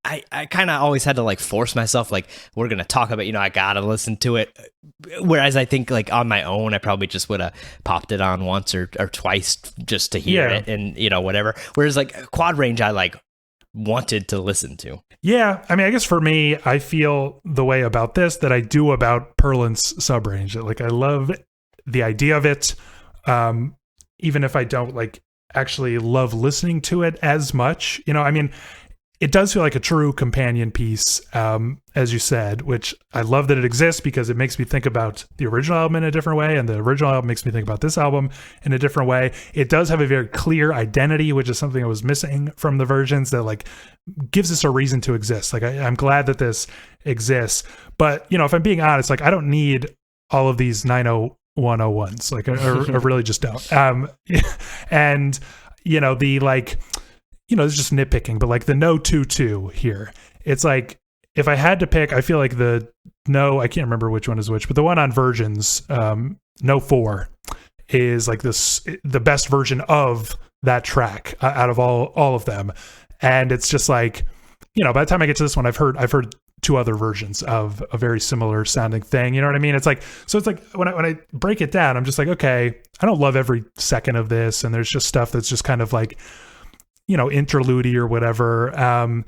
kind of always had to like force myself, like we're gonna talk about I gotta listen to it, whereas I think like on my own I probably just would have popped it on once or twice just to hear it and whatever, whereas like Quadrange I like wanted to listen to. Yeah, I mean, I guess for me, I feel the way about this that I do about Perlint's Subrange. Like, I love the idea of it, even if I don't like actually love listening to it as much. I mean, it does feel like a true companion piece, as you said, which I love that it exists because it makes me think about the original album in a different way, and the original album makes me think about this album in a different way. It does have a very clear identity, which is something I was missing from the Versions, that like gives us a reason to exist. Like I'm glad that this exists, but if I'm being honest, like I don't need all of these 90101s. Like I really just don't. And the like, it's just nitpicking, but like the no 2-2 here, it's like, if I had to pick, I feel like I can't remember which one is which, but the one on Versions, no 4 is like the best version of that track out of all of them. And it's just like, by the time I get to this one, I've heard 2 other versions of a very similar sounding thing. You know what I mean? It's like, so it's like when I break it down, I'm just like, okay, I don't love every second of this. And there's just stuff that's just kind of like, interlude or whatever,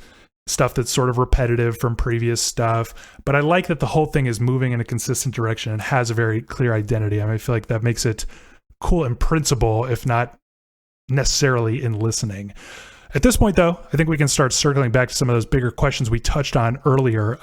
stuff that's sort of repetitive from previous stuff. But I like that the whole thing is moving in a consistent direction and has a very clear identity. I mean, I feel like that makes it cool in principle, if not necessarily in listening. At this point, though, I think we can start circling back to some of those bigger questions we touched on earlier.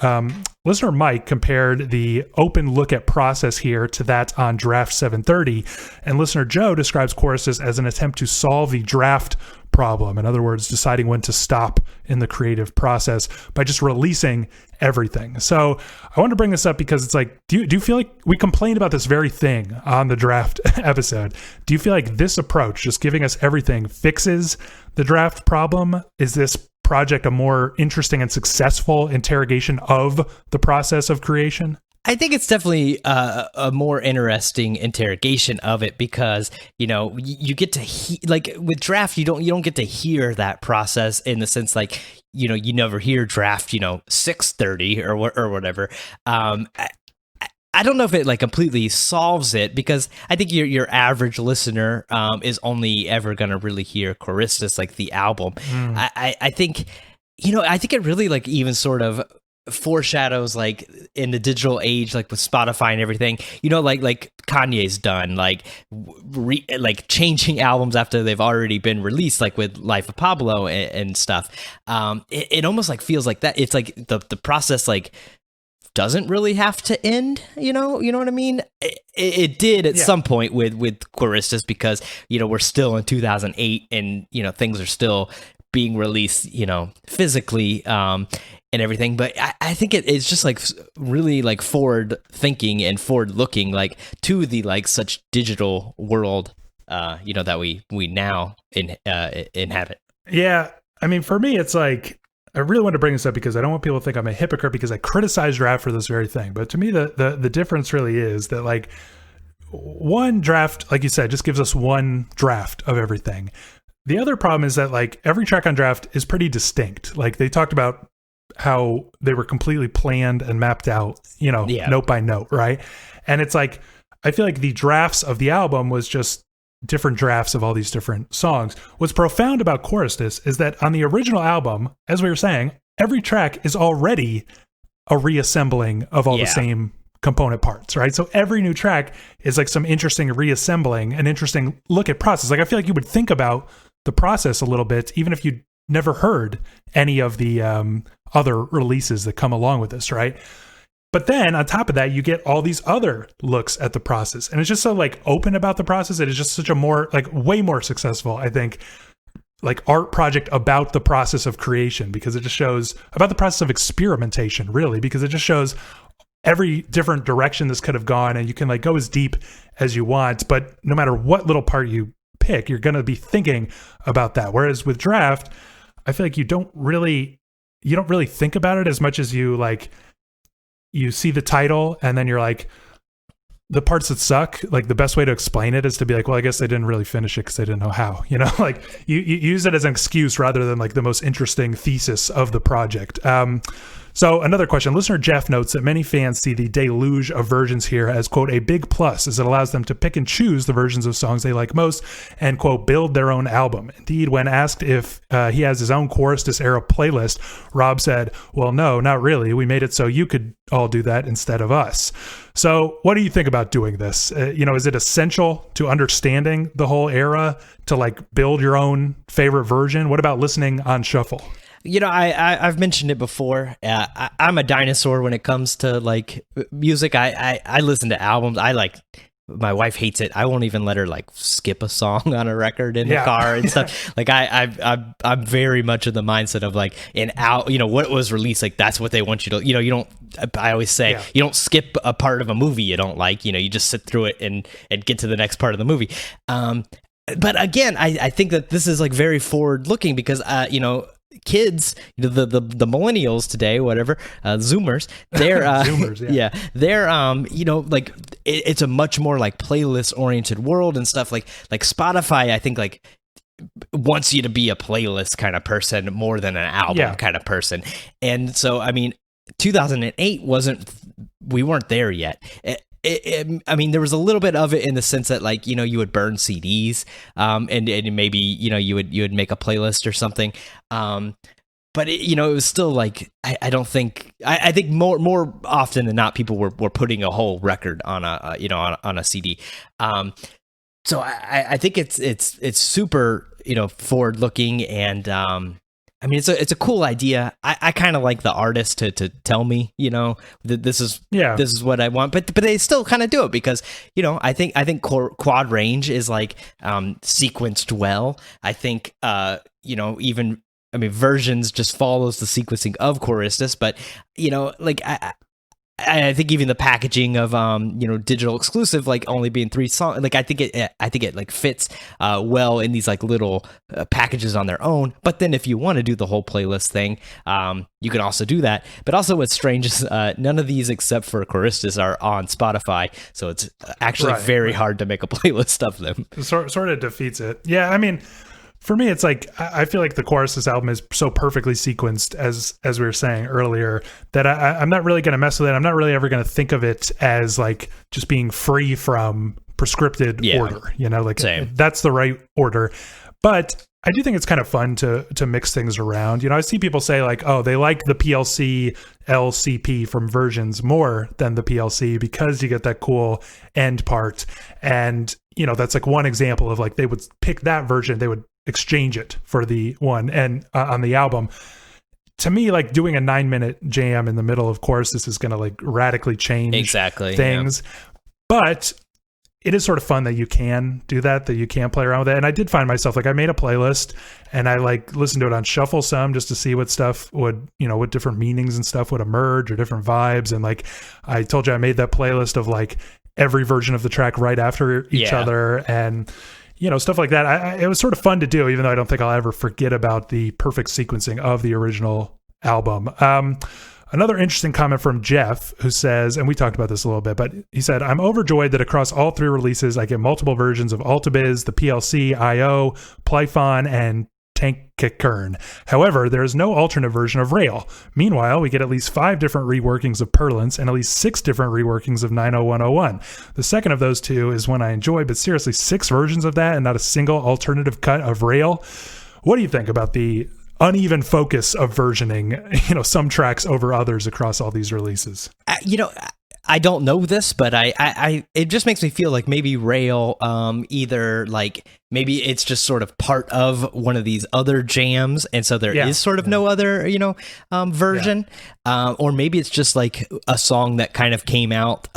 Listener Mike compared the open look at process here to that on Draft 730, and listener Joe describes Quaristice as an attempt to solve the draft problem. In other words, deciding when to stop in the creative process by just releasing everything. So I wanted to bring this up because it's like, do you feel like we complained about this very thing on the draft episode? Do you feel like this approach, just giving us everything, fixes the draft problem? Is this project a more interesting and successful interrogation of the process of creation? I think it's definitely a more interesting interrogation of it because you get to like with draft you don't get to hear that process in the sense like you never hear draft 6:30 or whatever. I don't know if it like completely solves it because I think your average listener is only ever gonna really hear Quaristice, like the album. I think I think it really like even sort of foreshadows like in the digital age, like with Spotify and everything, like Kanye's done, like like changing albums after they've already been released, like with Life of Pablo and stuff. It almost like feels like that. It's like the process like doesn't really have to end. You know what I mean? It did at some point with Quaristice because we're still in 2008 and things are still being released physically and everything, but I think it's just like really like forward thinking and forward looking like to the like such digital world that we now inhabit. Yeah, I mean for me it's like I really want to bring this up because I don't want people to think I'm a hypocrite because I criticize draft for this very thing, but to me the difference really is that like one draft, like you said, just gives us one draft of everything. The other problem is that like every track on draft is pretty distinct. Like they talked about how they were completely planned and mapped out, note by note, right? And it's like I feel like the drafts of the album was just different drafts of all these different songs. What's profound about Quaristice is that on the original album, as we were saying, every track is already a reassembling of all the same component parts, right? So every new track is like some interesting reassembling, an interesting look at process. Like I feel like you would think about the process a little bit, even if you never heard any of the other releases that come along with this, right? But then on top of that, you get all these other looks at the process. And it's just so like open about the process. It is just such a more like way more successful, I think, like art project about the process of creation, because it just shows about the process of experimentation, really, because it just shows every different direction this could have gone. And you can like go as deep as you want, but no matter what little part you pick, you're going to be thinking about that. Whereas with draft, I feel like you don't really think about it as much as you like, you see the title and then you're like, the parts that suck, like the best way to explain it is to be like, well, I guess they didn't really finish it because they didn't know how, like you use it as an excuse rather than like the most interesting thesis of the project. So another question, listener Jeff notes that many fans see the deluge of versions here as, quote, a big plus as it allows them to pick and choose the versions of songs they like most and, quote, build their own album. Indeed, when asked if he has his own Quaristice era playlist, Rob said, well, no, not really. We made it so you could all do that instead of us. So what do you think about doing this? Is it essential to understanding the whole era to like build your own favorite version? What about listening on shuffle? I've mentioned it before. I'm a dinosaur when it comes to like music. I listen to albums. My wife hates it. I won't even let her like skip a song on a record in the car and stuff. Like I'm very much in the mindset of like what was released. Like that's what they want you to. You don't. I always say you don't skip a part of a movie you don't like. You just sit through it and get to the next part of the movie. But again, I think that this is like very forward looking because kids, the millennials today, whatever, Zoomers, they're Zoomers, they're like it's a much more like playlist oriented world and stuff. Like Spotify, I think like wants you to be a playlist kind of person more than an album kind of person. And so I mean 2008 we weren't there yet. I mean, there was a little bit of it in the sense that, like, you would burn CDs, and maybe you would make a playlist or something, but it was still like I don't think I think more often than not people were putting a whole record on on a CD, so I think it's super forward looking and. I mean, it's a cool idea. I kind of like the artist to tell me, that this is what I want, but they still kind of do it because, I think Quadrange is like sequenced well. I think Versions just follows the sequencing of Quaristice, but like I think even the packaging of digital exclusive, like only being 3 songs, like I think it like fits well in these like little packages on their own. But then if you want to do the whole playlist thing, you can also do that. But also what's strange is none of these except for Quaristice are on Spotify, so it's actually very hard to make a playlist of them. Sort of defeats it. Yeah, I mean, for me, it's like I feel like the Quaristice album is so perfectly sequenced, as we were saying earlier, that I'm not really going to mess with it. I'm not really ever going to think of it as like just being free from prescripted order. You know, like that's the right order. But I do think it's kind of fun to mix things around. You know, I see people say like, oh, they like the PLC LCP from Versions more than the PLC because you get that cool end part. And, you know, that's like one example of like they would pick that version, they would exchange it for the one and on the album. To me, like doing a 9-minute jam in the middle of Quaristice is going to like radically change things. Yeah. But it is sort of fun that you can do that you can play around with it. And I did find myself like I made a playlist and I like listened to it on shuffle some just to see what stuff would, you know, what different meanings and stuff would emerge or different vibes. And like I told you, I made that playlist of like every version of the track right after each other and, you know, stuff like that. It was sort of fun to do, even though I don't think I'll ever forget about the perfect sequencing of the original album. Another interesting comment from Jeff, who says, and we talked about this a little bit, but he said, I'm overjoyed that across all 3 releases, I get multiple versions of Altabiz, the PLC, IO, Plyphon, and Tankekern. However, there is no alternate version of Rail. Meanwhile, we get at least 5 different reworkings of Purlance and at least 6 different reworkings of 90101. The second of those 2 is one I enjoy, but seriously, 6 versions of that and not a single alternative cut of Rail? What do you think about the uneven focus of versioning, you know, some tracks over others across all these releases? You know, I don't know this, but I it just makes me feel like maybe Rail, either like maybe it's just sort of part of one of these other jams, and so there is sort of no other, you know, version, or maybe it's just like a song that kind of came out.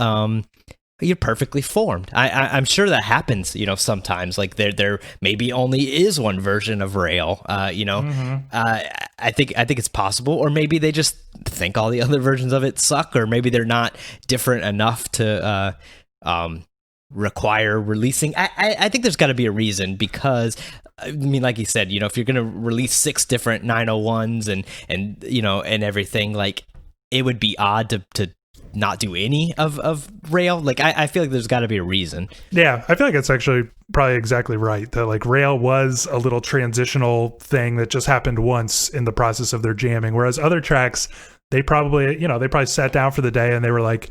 You're perfectly formed. I'm sure that happens, you know, sometimes. Like there maybe only is one version of Rail. You know, I think it's possible, or maybe they just think all the other versions of it suck, or maybe they're not different enough to require releasing. I think there's got to be a reason, because I mean, like you said, you know, if you're going to release 6 different 901s and you know and everything, like it would be odd to not do any of Rail. Like I feel like there's got to be a reason. Yeah, I feel like it's actually probably exactly right, that like Rail was a little transitional thing that just happened once in the process of their jamming, whereas other tracks, they probably sat down for the day and they were like,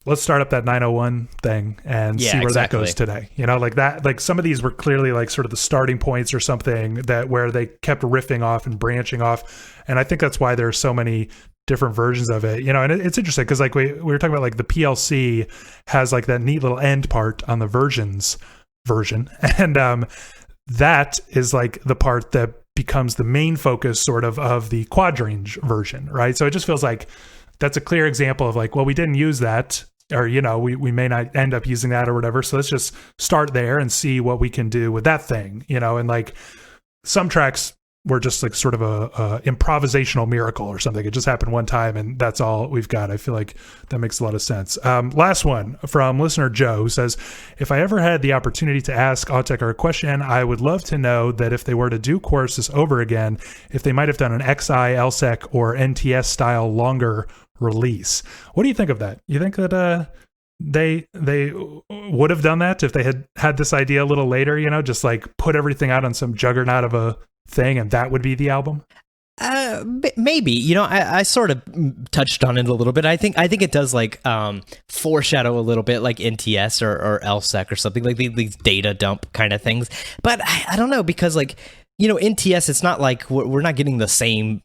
let's start up that 901 thing and see where that goes today. You know, like that, like some of these were clearly like sort of the starting points or something that where they kept riffing off and branching off. And I think that's why there are so many different versions of it, you know. And it's interesting because like we were talking about, like the PLC has like that neat little end part on the Versions version, and that is like the part that becomes the main focus sort of the Quadrange version, right? So it just feels like that's a clear example of like, well, we didn't use that, or you know, we may not end up using that or whatever, so let's just start there and see what we can do with that thing, you know. And like some tracks were just like sort of a improvisational miracle or something. It just happened one time and that's all we've got. I feel like that makes a lot of sense. Last one from listener Joe, who says, if I ever had the opportunity to ask Autechre a question, I would love to know that if they were to do Quaristice over again, if they might have done an XI, LSEC, or NTS style longer release. What do you think of that? You think that they would have done that if they had this idea a little later, you know, just like put everything out on some juggernaut of a thing and that would be the album? Maybe, you know, I sort of touched on it a little bit. I think it does like foreshadow a little bit like NTS or LSEC or something, like these data dump kind of things. But I don't know, because like, you know, NTS, it's not like we're not getting the same,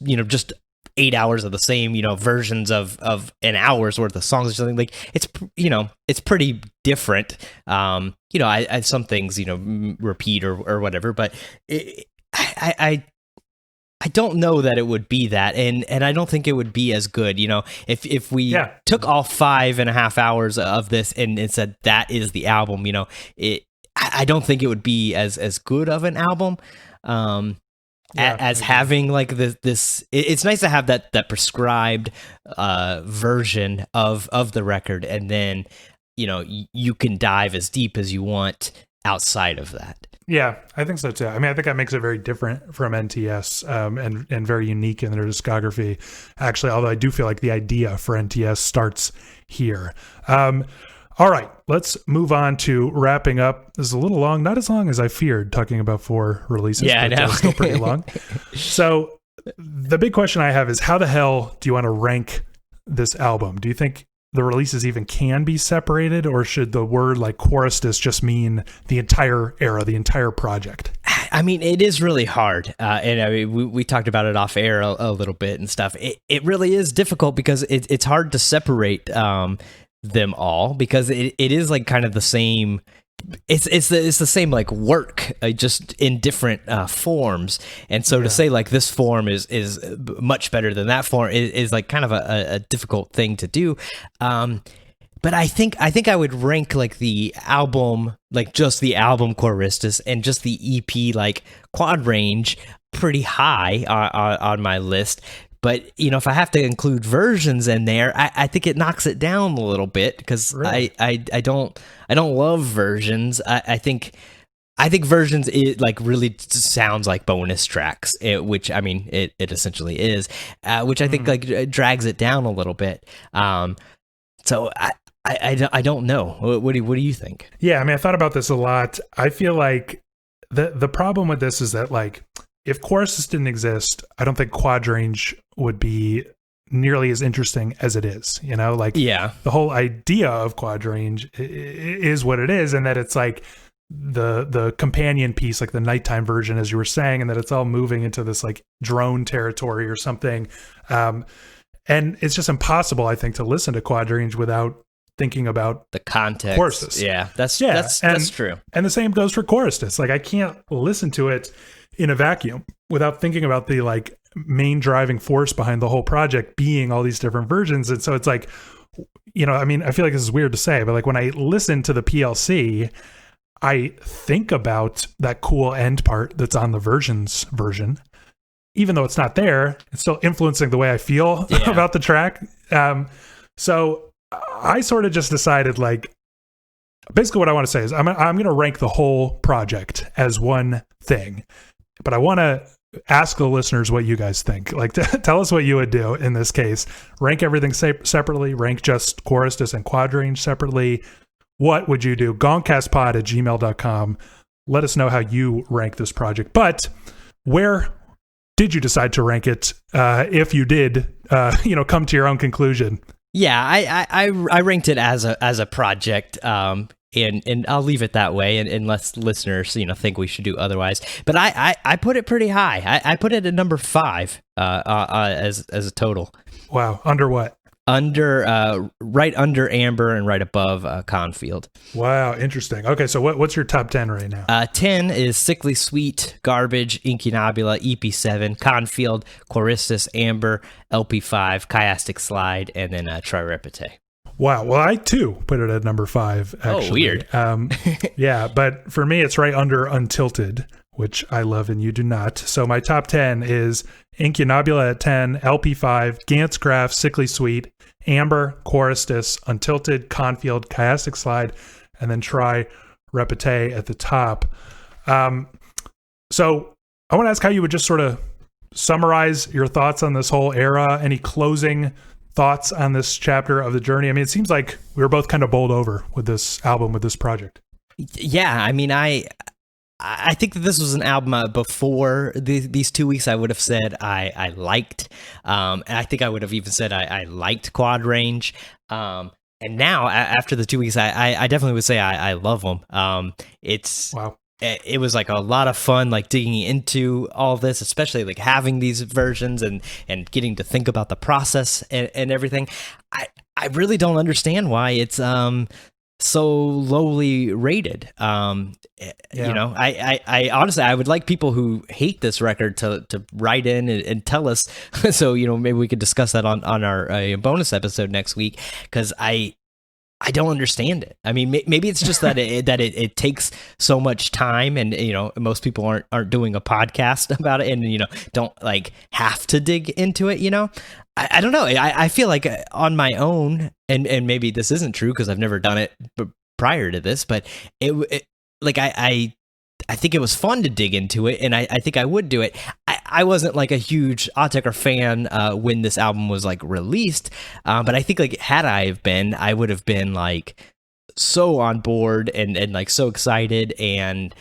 you know, just 8 hours of the same, you know, versions of an hour's worth of songs or something. Like it's, you know, it's pretty different. You know, I some things, you know, repeat or whatever, but I don't know that it would be that, and I don't think it would be as good. You know, if we took all 5.5 hours of this and said that is the album, you know, I don't think it would be as good of an album. as having like this. It's nice to have that prescribed version of the record, and then you can dive as deep as you want outside of that. Yeah, I think so too. I mean, I think that makes it very different from NTS, and very unique in their discography, actually, although I do feel like the idea for NTS starts here. All right, let's move on to wrapping up. This is a little long, not as long as I feared, talking about 4 releases, yeah, but still pretty long. So the big question I have is, how the hell do you want to rank this album? Do you think the releases even can be separated, or should the word like Quaristice just mean the entire era, the entire project? I mean, it is really hard. And I mean, we talked about it off air a little bit and stuff. It really is difficult because it's hard to separate them all, because it is like kind of the same. It's the same like work, just in different forms. And so to say like this form is much better than that form is like kind of a difficult thing to do. But I think I would rank like the album, like just the album Quaristice and just the EP like Quadrange pretty high on my list. But if I have to include versions in there, I think it knocks it down a little bit, because really? I don't love versions. I think versions, it like really sounds like bonus tracks, which I mean it essentially is, which I think like drags it down a little bit. So I don't know. What do you think? Yeah, I mean, I thought about this a lot. I feel like the problem with this is that, like, if Quaristice didn't exist, I don't think Quadrange would be nearly as interesting as it is. Like, the whole idea of Quadrange is what it is, and that it's like the companion piece, like the nighttime version, as you were saying, and that it's all moving into this like drone territory or something. And it's just impossible, I think, to listen to Quadrange without thinking about the context. Quaristice. Yeah, that's true. And the same goes for Quaristice. Like, I can't listen to it in a vacuum without thinking about the like main driving force behind the whole project being all these different versions. And so it's like, I mean, I feel like this is weird to say, but like when I listen to the PLC, I think about that cool end part that's on the Versions version. Even though it's not there, it's still influencing the way I feel about the track. So I sort of just decided, like, basically what I want to say is I'm going to rank the whole project as one thing, but I want to ask the listeners what you guys think. Like, tell us what you would do in this case. Rank everything separately, rank just Quaristice and Quadrange separately. What would you do? GONKCASTpod@gmail.com. Let us know how you rank this project. But where did you decide to rank it? If you did, come to your own conclusion. Yeah, I ranked it as a project, and I'll leave it that way, unless listeners think we should do otherwise. But I put it pretty high. I put it at number 5 as a total. Wow, under what? Right under Amber and right above Confield. Wow, interesting. Okay, so what's your top 10 right now? 10 is Sickly Sweet, Garbage, Incunabula, EP7, Confield, Quaristice, Amber, LP5, Chiastic Slide, and then Trirepite. Wow, well, I too put it at number 5, actually. Oh, weird. Yeah, but for me, it's right under Untilted, which I love and you do not. So my top 10 is Incunabula at 10, LP5, Gantzgraph, Sickly Sweet, Amber, Quaristice, Untilted, Confield, Chiastic Slide, and then Trirepite at the top. So I want to ask how you would just sort of summarize your thoughts on this whole era. Any closing thoughts on this chapter of the journey? I mean, it seems like we were both kind of bowled over with this album, with this project. Yeah, I mean, I think that this was an album before these 2 weeks. I would have said I liked, and I think I would have even said I liked Quadrange. And now after the 2 weeks, I definitely would say I love them. It was like a lot of fun, like digging into all this, especially like having these versions and getting to think about the process and everything. I really don't understand why it's so lowly rated. I honestly, I would like people who hate this record to write in and tell us, so maybe we could discuss that on our bonus episode next week, because I I don't understand it. I mean, maybe it's just that it takes so much time, and most people aren't doing a podcast about it, and don't like have to dig into it. I don't know. I feel like on my own, and maybe this isn't true because I've never done it prior to this, but I think it was fun to dig into it, and I think I would do it. I wasn't like a huge Autechre fan when this album was like released, but I think like had I have been, I would have been like so on board and like so excited and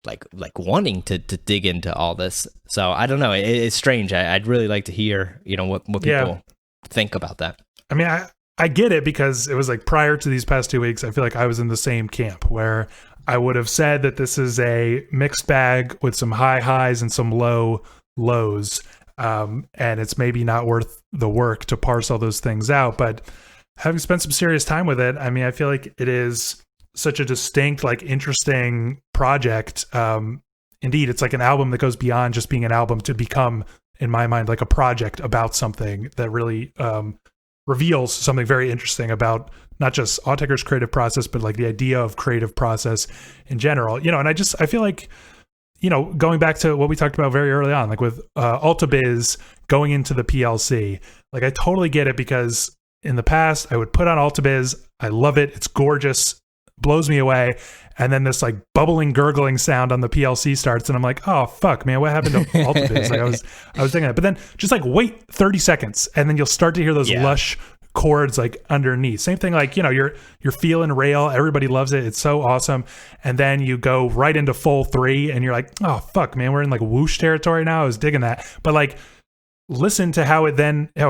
like wanting to dig into all this. So I don't know. It's strange. I'd really like to hear what people think about that. I mean, I get it because it was like prior to these past 2 weeks, I feel like I was in the same camp where I would have said that this is a mixed bag with some high highs and some low lows. And it's maybe not worth the work to parse all those things out. But having spent some serious time with it, I mean, I feel like it is such a distinct, like interesting project. Indeed, it's like an album that goes beyond just being an album to become, in my mind, like a project about something that really reveals something very interesting about not just Autechre's creative process, but like the idea of creative process in general, and I feel like, going back to what we talked about very early on, like with AltaBiz going into the PLC, like I totally get it because in the past I would put on AltaBiz. I love it. It's gorgeous, blows me away. And then this like bubbling, gurgling sound on the PLC starts, and I'm like, "Oh fuck, man, what happened to AltaBiz?" Like I was thinking that, but then just like wait 30 seconds, and then you'll start to hear those lush chords like underneath. Same thing, like you're feeling Rail. Everybody loves it. It's so awesome. And then you go right into full 3, and you're like, "Oh fuck, man, we're in like whoosh territory now." I was digging that, but like listen to how it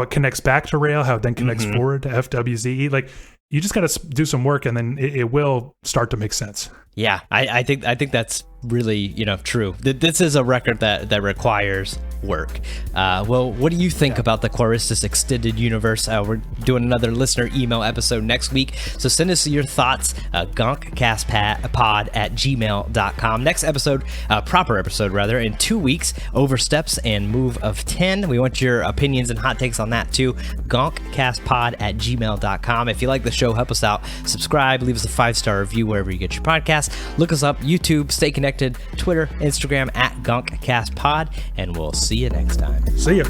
connects back to Rail, how it then connects forward to FWZE. Like you just got to do some work, and then it will start to make sense. Yeah, I think that's really true. This is a record that requires work. Well, what do you think about the Quaristice Extended Universe? We're doing another listener email episode next week, so send us your thoughts, GONKCASTpod@gmail.com. Next episode, proper episode rather, in 2 weeks, Oversteps and Move of 10. We want your opinions and hot takes on that too. GONKCASTpod@gmail.com. If you like the show, help us out. Subscribe, leave us a 5-star review wherever you get your podcast. Look us up, YouTube, stay connected, Twitter, Instagram @GONKCASTpod, and we'll see you next time. See ya.